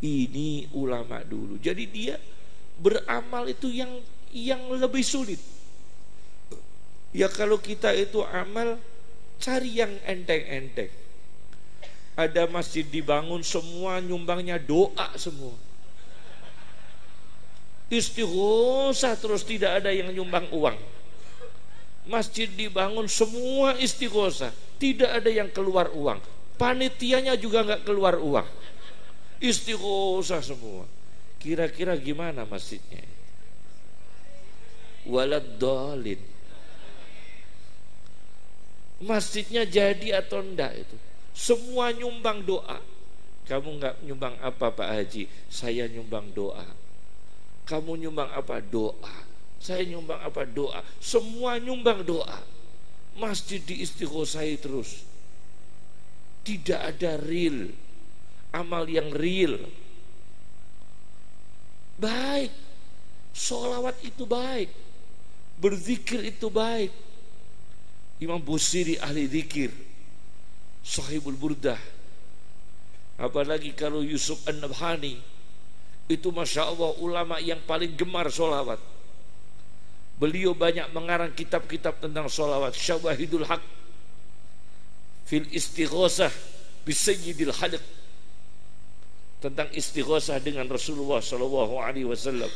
Ini ulama dulu. Jadi dia beramal itu yang lebih sulit. Ya kalau kita itu amal, cari yang enteng-enteng. Ada masjid dibangun, semua nyumbangnya doa semua. Istighosah terus, tidak ada yang nyumbang uang. Masjid dibangun, semua istighosah, tidak ada yang keluar uang. Panitianya juga nggak keluar uang. Istighosah semua. Kira-kira gimana masjidnya? Waladdallin. Masjidnya jadi atau enggak itu? Semua nyumbang doa. Kamu nggak nyumbang apa Pak Haji? Saya nyumbang doa. Kamu nyumbang apa? Doa. Saya nyumbang apa? Doa. Semua nyumbang doa. Masjid diistighosahi terus. Tidak ada real, amal yang real. Baik, sholawat itu baik, berzikir itu baik. Imam Busiri ahli zikir, Sahibul Burdah. Apalagi kalau Yusuf An-Nabhani, itu Masya Allah ulama yang paling gemar sholawat. Beliau banyak mengarang kitab-kitab tentang sholawat. Syawahidul Haq fil istighosah bisayyidil khalq, tentang istighosah dengan Rasulullah SAW.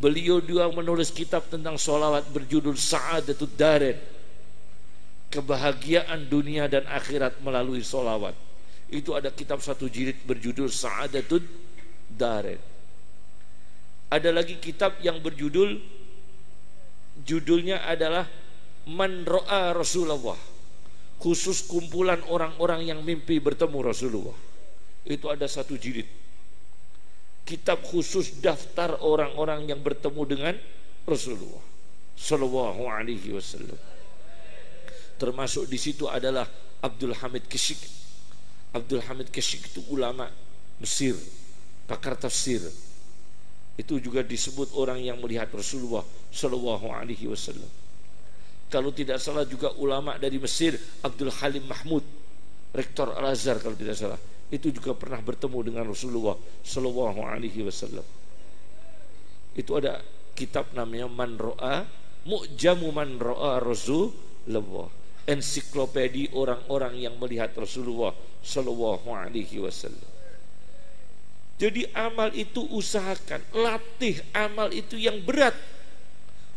Beliau juga menulis kitab tentang sholawat berjudul Sa'adatud Darain, kebahagiaan dunia dan akhirat melalui sholawat. Itu ada kitab satu jilid berjudul Sa'adatud Darain. Ada lagi kitab yang judulnya adalah Man Ra'a Rasulullah, khusus kumpulan orang-orang yang mimpi bertemu Rasulullah. Itu ada satu jilid. Kitab khusus daftar orang-orang yang bertemu dengan Rasulullah Sallallahu Alaihi Wasallam. Termasuk di situ adalah Abdul Hamid Kashik. Abdul Hamid Kashik itu ulama Mesir, pakar tafsir. Itu juga disebut orang yang melihat Rasulullah Sallallahu Alaihi Wasallam. Kalau tidak salah juga ulama dari Mesir, Abdul Halim Mahmud, rektor Al-Azhar kalau tidak salah, itu juga pernah bertemu dengan Rasulullah Sallallahu Alaihi Wasallam. Itu ada kitab namanya Man Ra'a, Mu'jamu Man Ra'a Rasulullah, ensiklopedi orang-orang yang melihat Rasulullah Sallallahu Alaihi Wasallam. Jadi amal itu usahakan, latih amal itu yang berat,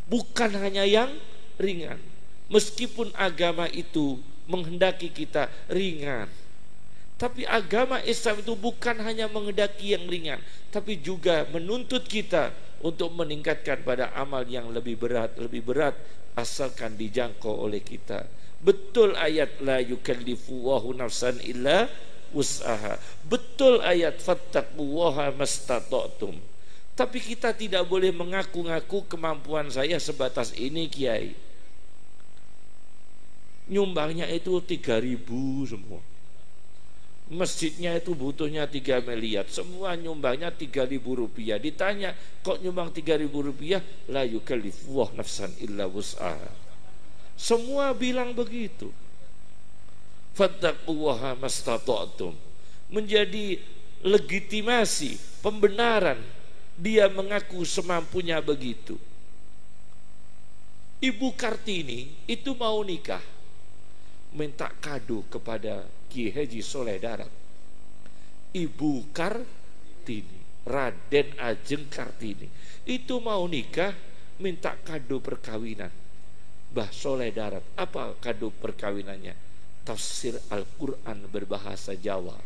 bukan hanya yang ringan. Meskipun agama itu menghendaki kita ringan, tapi agama Islam itu bukan hanya menghendaki yang ringan, tapi juga menuntut kita untuk meningkatkan pada amal yang lebih berat asalkan dijangkau oleh kita. Betul ayat la yukallifullahu nafsan illa wus'aha. Betul ayat fattaqullaha mastata'tum. Tapi kita tidak boleh mengaku-ngaku kemampuan saya sebatas ini, Kiai. Nyumbangnya itu 3.000 semua. Masjidnya itu butuhnya 3 miliar. Semua nyumbangnya 3.000 rupiah. Ditanya, kok nyumbang 3.000 rupiah? La yukallifullahu nafsan illa wus'aha. Semua bilang begitu. Fattaqullaha mastata'tum. Menjadi legitimasi, pembenaran. Dia mengaku semampunya begitu. Ibu Kartini itu mau nikah, minta kado kepada Ki Haji Soleh Darat. Ibu Kartini, Raden Ajeng Kartini, itu mau nikah, minta kado perkawinan. Mbah Soleh Darat, apa kado perkawinannya? Tafsir Al-Quran berbahasa Jawa.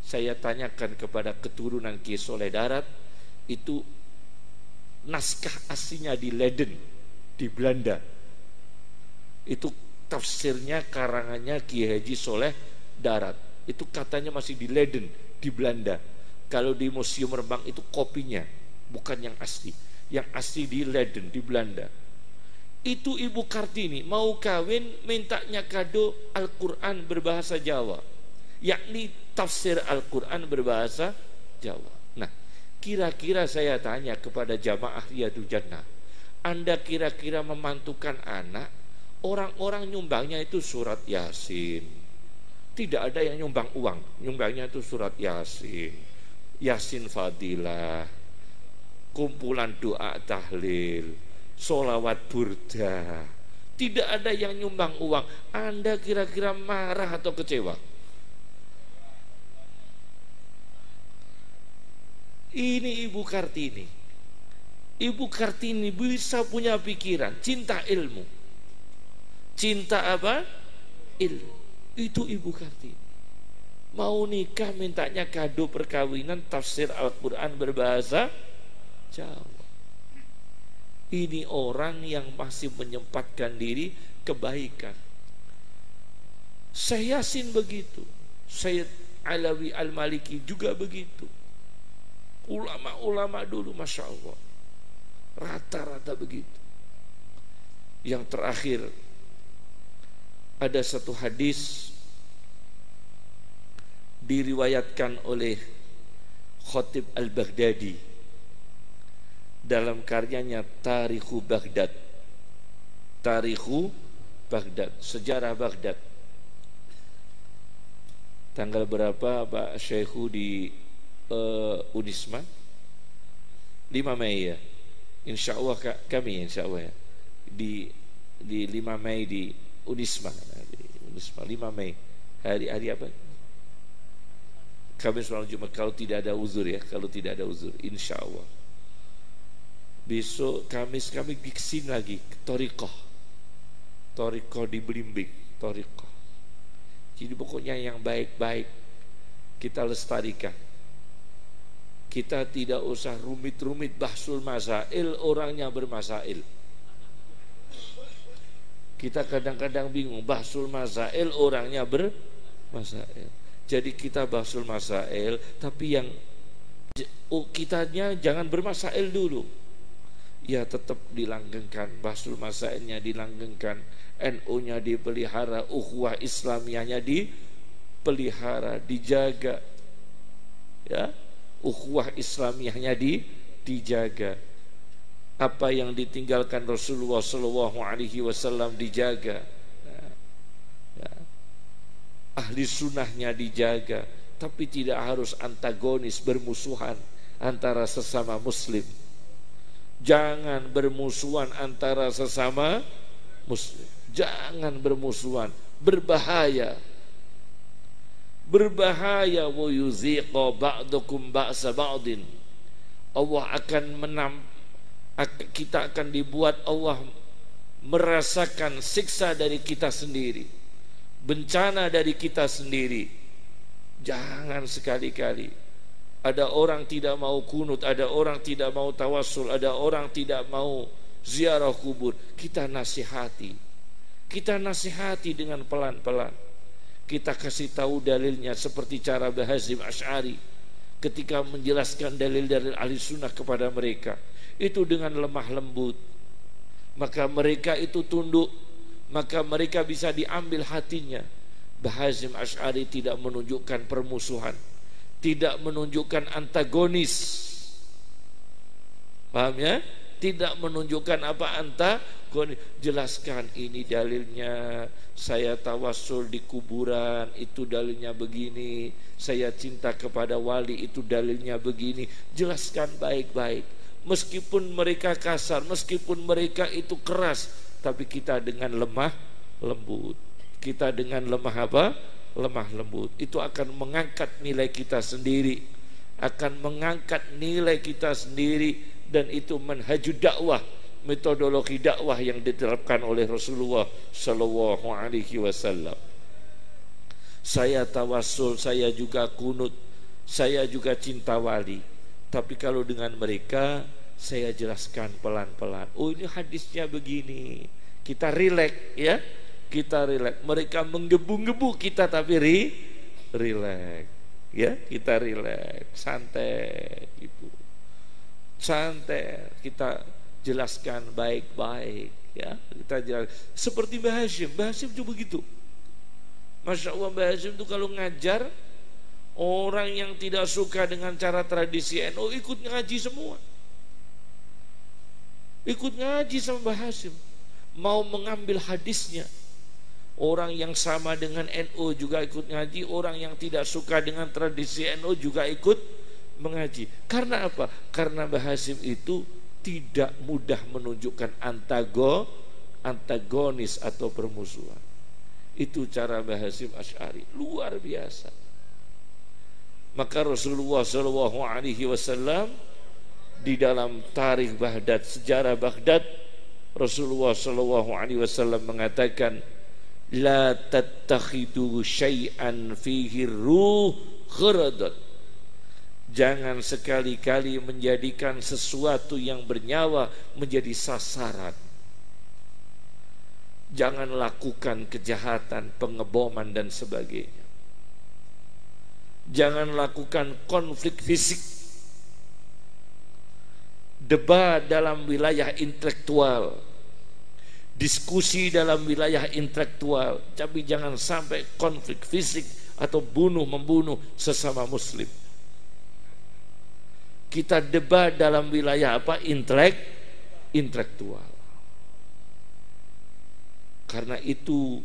Saya tanyakan kepada keturunan Ki Soleh Darat, itu naskah aslinya di Leiden, di Belanda. Itu tafsirnya, karangannya Ki Haji Soleh Darat. Itu katanya masih di Leiden, di Belanda. Kalau di Museum Rembang itu kopinya, bukan yang asli. Yang asli di Leiden, di Belanda. Itu Ibu Kartini mau kawin, mintanya kado Al-Quran berbahasa Jawa, yakni tafsir Al-Quran berbahasa Jawa. Nah, kira-kira saya tanya kepada jamaah Riyadul Jannah, Anda kira-kira memantukan anak, orang-orang nyumbangnya itu surat Yasin. Tidak ada yang nyumbang uang, nyumbangnya itu surat Yasin, Yasin Fadilah, kumpulan doa tahlil, sholawat burda. Tidak ada yang nyumbang uang. Anda kira-kira marah atau kecewa? Ini Ibu Kartini. Ibu Kartini bisa punya pikiran, cinta ilmu. Cinta apa? Ilmu. Itu Ibu Kartini. Mau nikah, mintanya kado perkawinan tafsir Al-Quran berbahasa Jawa. Ini orang yang masih menyempatkan diri kebaikan. Syekh Yasin begitu, Syekh Alawi Al-Maliki juga begitu. Ulama-ulama dulu, Masya Allah, rata-rata begitu. Yang terakhir, ada satu hadis diriwayatkan oleh Khatib Al-Baghdadi dalam karyanya Tarikhu Baghdad. Tarikhu Baghdad, sejarah Baghdad. Tanggal berapa Pak Syekhu di Unisma? 5 Mei ya. Insya Allah kami, insya Allah ya, di 5 Mei di Unisma, 5 Mei. Hari apa? Kamis malam Jumat, kalau tidak ada uzur ya, kalau tidak ada uzur, insya Allah. Besok Kamis kami kesini lagi, Torikoh di Belimbing, Torikoh. Jadi pokoknya yang baik-baik kita lestarikan. Kita tidak usah rumit-rumit bahsul masail, orangnya bermasail. Kita kadang-kadang bingung, bahsul masail, orangnya bermasail. Jadi kita bahsul masail, tapi yang kitanya jangan bermasail dulu. Ya tetap dilanggengkan, bahsul masailnya dilanggengkan, NU-nya dipelihara, ukhuwah Islamiyahnya dipelihara, dijaga. Ya, ukhuwah Islamiyahnya dijaga. Apa yang ditinggalkan Rasulullah SAW dijaga. Ya. Ahli sunnahnya dijaga, tapi tidak harus antagonis, bermusuhan antara sesama muslim. Jangan bermusuhan antara sesama muslim. Jangan bermusuhan, berbahaya. Berbahaya, wa yuziqa ba'dukum ba'sa ba'din. Allah akan kita akan dibuat Allah merasakan siksa dari kita sendiri, bencana dari kita sendiri. Jangan sekali-kali. Ada orang tidak mau kunut, ada orang tidak mau tawassul, ada orang tidak mau ziarah kubur. Kita nasihati dengan pelan-pelan. Kita kasih tahu dalilnya seperti cara Bahazim Asy'ari. ketika menjelaskan dalil-dalil ahli sunnah kepada mereka itu dengan lemah lembut, maka mereka itu tunduk, maka mereka bisa diambil hatinya. Hasyim Asy'ari tidak menunjukkan permusuhan, tidak menunjukkan antagonis, paham ya? Tidak menunjukkan apa antagonis. Jelaskan ini dalilnya, saya tawassul di kuburan itu dalilnya begini, saya cinta kepada wali itu dalilnya begini. Jelaskan baik-baik. Meskipun mereka kasar, meskipun mereka itu keras, tapi kita dengan lemah lembut. Kita dengan lemah apa? Lemah lembut. Itu akan mengangkat nilai kita sendiri, akan mengangkat nilai kita sendiri, dan itu manhajud dakwah, metodologi dakwah yang diterapkan oleh Rasulullah Shallallahu Alaihi Wasallam. Saya tawassul, saya juga kunut, saya juga cinta wali. Tapi kalau dengan mereka, saya jelaskan pelan-pelan. Oh, ini hadisnya begini. Kita rileks, ya. Kita rileks. Mereka menggebu-gebu kita, tapi rileks, ya. Kita rileks, santai, gitu. Santai. Kita jelaskan baik-baik, ya. Kita jelaskan. Seperti Mbah Hasyim. Mbah Hasyim juga begitu. Masya Allah, Mbah Hasyim itu kalau ngajar, orang yang tidak suka dengan cara tradisi NU ikut ngaji semua. Ikut ngaji sama Mbah Hasyim, mau mengambil hadisnya. Orang yang sama dengan NU juga ikut ngaji, orang yang tidak suka dengan tradisi NU juga ikut mengaji. Karena apa? Karena Mbah Hasyim itu tidak mudah menunjukkan antagonis atau permusuhan. Itu cara Mbah Hasyim Asy'ari, luar biasa. Maka Rasulullah Shallallahu Alaihi Wasallam di dalam tarikh Baghdad, sejarah Baghdad, Rasulullah Shallallahu Alaihi Wasallam mengatakan, la tattakhidu syai'an fihi ruh kharadan. Jangan sekali-kali menjadikan sesuatu yang bernyawa menjadi sasaran. Jangan lakukan kejahatan, pengeboman dan sebagainya. Jangan lakukan konflik fisik, debat dalam wilayah intelektual, diskusi dalam wilayah intelektual, tapi jangan sampai konflik fisik atau bunuh-membunuh sesama muslim. Kita debat dalam wilayah apa? Intelektual. Karena itu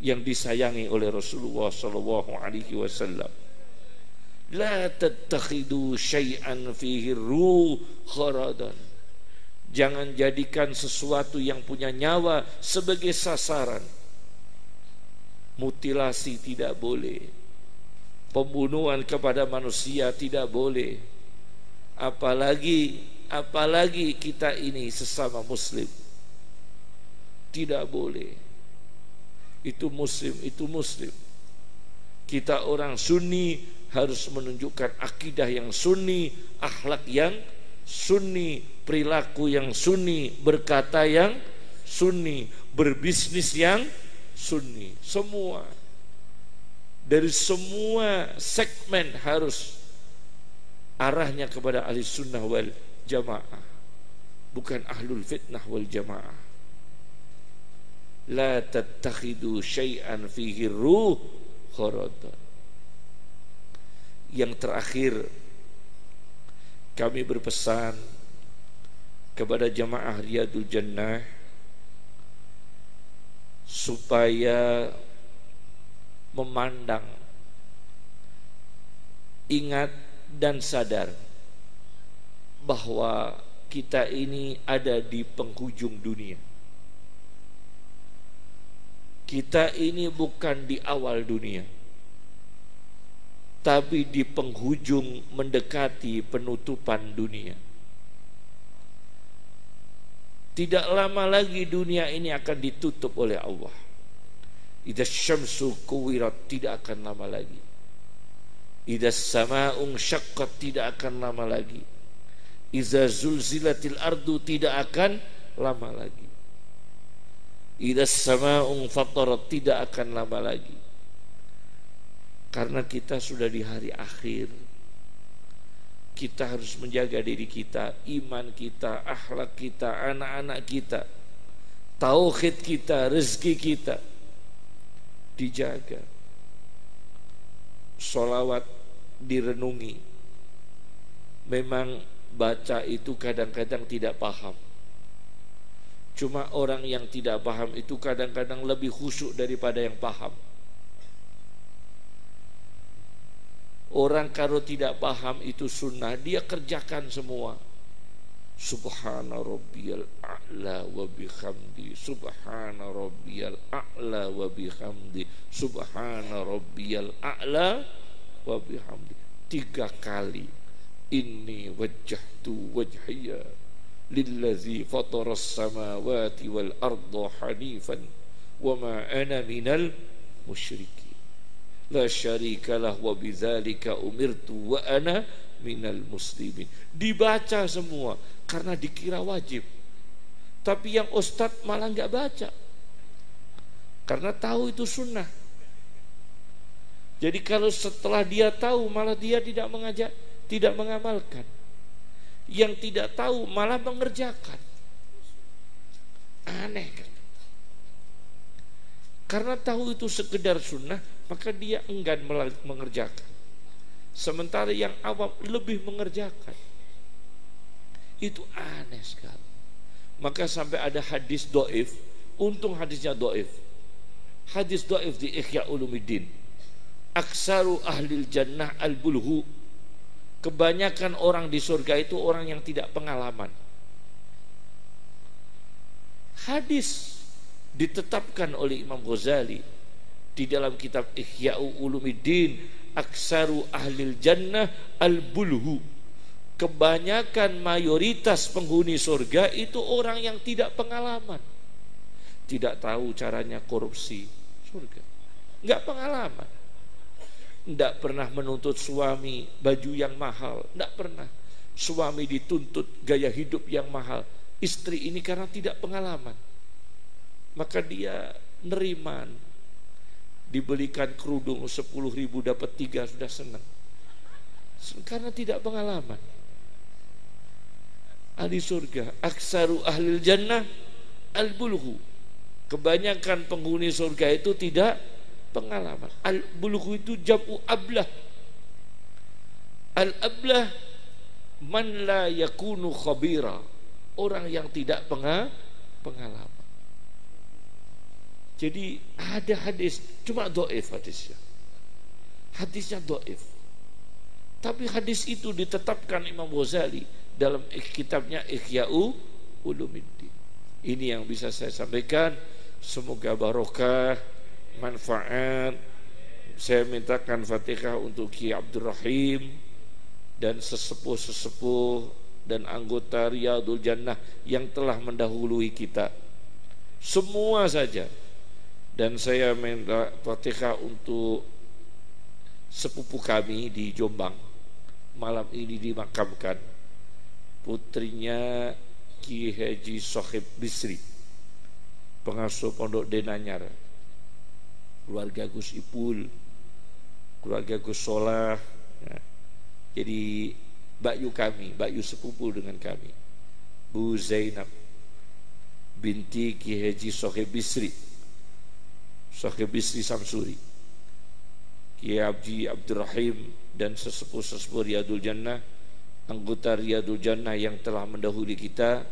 yang disayangi oleh Rasulullah Shallallahu Alaihi Wasallam. La tattakhidu syai'an fihi ruh kharadan. Jangan jadikan sesuatu yang punya nyawa sebagai sasaran. Mutilasi tidak boleh, pembunuhan kepada manusia tidak boleh. Apalagi kita ini sesama muslim, tidak boleh. Itu muslim. Kita orang sunni harus menunjukkan akidah yang sunni, akhlak yang sunni, perilaku yang sunni, berkata yang sunni, berbisnis yang sunni. Semua, dari semua segmen harus arahnya kepada ahli sunnah wal jamaah, bukan ahlul fitnah wal jamaah. La tattakhidu syai'an fihi ruh kharadan. Yang terakhir, kami berpesan kepada jamaah Riyadul Jannah supaya memandang, ingat dan sadar bahwa kita ini ada di penghujung dunia. Kita ini bukan di awal dunia, tapi di penghujung mendekati penutupan dunia. Tidak lama lagi dunia ini akan ditutup oleh Allah. Idza syamsu kuwirat, tidak akan lama lagi. Idza samaa'u syaqqat, tidak akan lama lagi. Idza zulzilatil ardu, tidak akan lama lagi. Idza samaa'u fatarat, tidak akan lama lagi. Karena kita sudah di hari akhir, Kita harus menjaga diri kita, iman kita, akhlak kita, anak-anak kita, tauhid kita, rezeki kita dijaga. Sholawat direnungi. Memang baca itu kadang-kadang tidak paham. Cuma orang yang tidak paham itu kadang-kadang lebih khusyuk daripada yang paham. Orang kalau tidak paham itu sunnah, dia kerjakan semua. Subhana rabbiyal a'la wa bihamdi, subhana rabbiyal a'la wa bihamdi, subhana rabbiyal a'la wa bihamdi. 3 kali. Inni wajjahtu wajhiya lillazi fataras samawati wal arda hanifan wa ma ana minal musyrikin. La syarikalah wa bidzalika umirtu wa ana minal muslimin. Dibaca semua karena dikira wajib. Tapi yang ustadz malah nggak baca karena tahu itu sunnah. Jadi kalau setelah dia tahu malah dia tidak mengajak, tidak mengamalkan. Yang tidak tahu malah mengerjakan. Aneh kan? Karena tahu itu sekedar sunnah, maka dia enggan mengerjakan. Sementara yang awam lebih mengerjakan. Itu aneh sekali. Maka sampai ada hadis do'if. Untung hadisnya do'if. Hadis do'if di Ihya Ulumuddin. Aksaru ahlil jannah al-bulhu. Kebanyakan orang di surga itu orang yang tidak pengalaman. Hadis ditetapkan oleh Imam Ghazali di dalam kitab Ihya Ulumuddin, aksaru ahlil jannah al-bulhu. Kebanyakan mayoritas penghuni surga itu orang yang tidak pengalaman, tidak tahu caranya korupsi surga, nggak pengalaman, nggak pernah menuntut suami baju yang mahal, nggak pernah suami dituntut gaya hidup yang mahal, istri ini karena tidak pengalaman, maka dia neriman. Dibelikan kerudung 10.000 dapat 3 sudah senang, karena tidak pengalaman. Ahli surga, aksaru ahlil jannah al-bulhu. Kebanyakan penghuni surga itu tidak pengalaman. Al-bulhu itu jam'u ablah. Al-ablah man la yakunu khabira, orang yang tidak pengalaman. Jadi ada hadis, cuma do'if hadisnya. Hadisnya do'if. Tapi hadis itu ditetapkan Imam Ghazali dalam kitabnya Ihya Ulumuddin. Ini yang bisa saya sampaikan. Semoga barokah, manfaat. Saya mintakan Fatihah untuk Ki Abdul Rahim dan sesepuh-sesepuh dan anggota Riyadul Jannah yang telah mendahului kita. Semua saja. Dan saya minta Fatihah untuk sepupu kami di Jombang, malam ini dimakamkan, putrinya Ki Haji Sohib Bisri, pengasuh Pondok Denanyar, keluarga Gus Ipul, keluarga Gus Solah, ya. Jadi mbakyu kami, mbakyu sepupu dengan kami, Bu Zainab binti Ki Haji Sohib Bisri, Sohib Bisri Samsuri, Ki Haji Abdul Rahim dan sesepuh-sesepuh Riyadul Jannah, anggota Riyadul Jannah yang telah mendahului kita,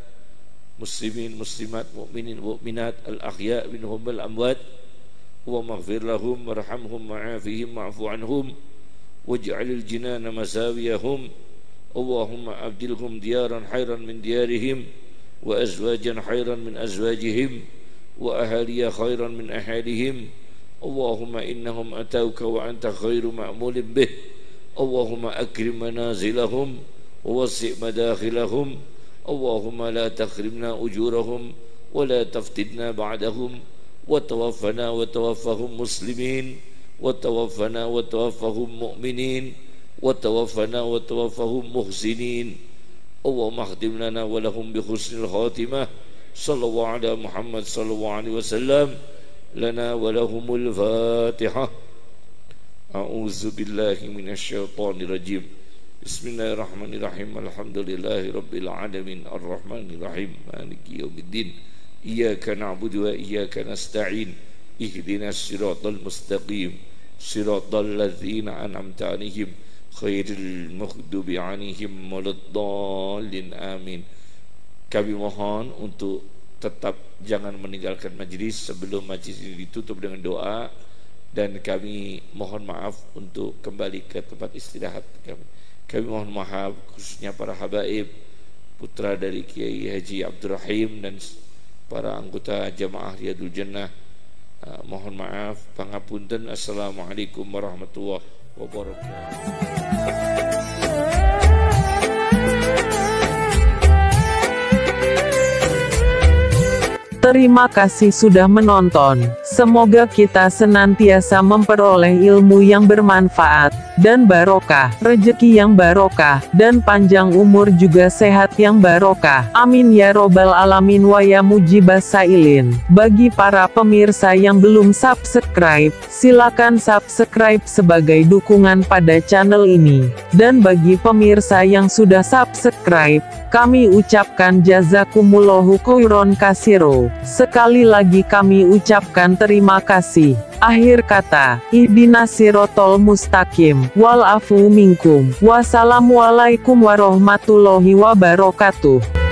muslimin, muslimat, mukminin, mukminat, al-ahya minhum wal amwat, wa maghfir lahum warhamhum wa'afihim wa'fu anhum waj'alil jinana mazawiyahum, Allahumma abdilhum diyaran khairan min diyarihim wa azwajan khairan min azwajihim wa ahaliya khairan min ahalihim, Allahumma innahum atauka wa anta khairu ma'mulin bih, Allahumma akrim manazilahum ووسع مداخلهم اللهم لا تحرمنا أجورهم ولا تفتنا بعدهم وتوفنا وتوفهم مسلمين وتوفنا وتوفهم مؤمنين وتوفنا وتوفهم محسنين اللهم اختم لنا ولهم بحسن الخاتمة صلى الله على محمد صلى الله عليه وسلم لنا ولهم الفاتحة أعوذ بالله من الشيطان الرجيم Bismillahirrahmanirrahim. Alhamdulillahi rabbil alamin. Arrahmanirrahim. Maliki yaumiddin. Iyyaka na'budu wa iyyaka nasta'in. Ihdinas siratal mustaqim. Siratal ladzina an'amta 'alaihim khairil maghdubi 'alaihim waladdallin. Amin. Kami mohon untuk tetap jangan meninggalkan majlis sebelum majlis ini ditutup dengan doa, dan kami mohon maaf untuk kembali ke tempat istirahat kami. Kami mohon maaf khususnya para habaib, putra dari Kiai Haji Abdurrahim dan para anggota jamaah Riyadul Jannah. Mohon maaf, pangapunten. Assalamualaikum warahmatullahi wabarakatuh. Terima kasih sudah menonton. Semoga kita senantiasa memperoleh ilmu yang bermanfaat dan barokah, rezeki yang barokah, dan panjang umur juga sehat yang barokah. Amin ya robbal alamin wa ya mujibas sailin. Bagi para pemirsa yang belum subscribe, silakan subscribe sebagai dukungan pada channel ini. Dan bagi pemirsa yang sudah subscribe, kami ucapkan jazakumullahu khairon kasiro. Sekali lagi kami ucapkan terima kasih. Akhir kata, ihdinas sirotol mustaqim, wal afu minkum. Wassalamualaikum warahmatullahi wabarakatuh.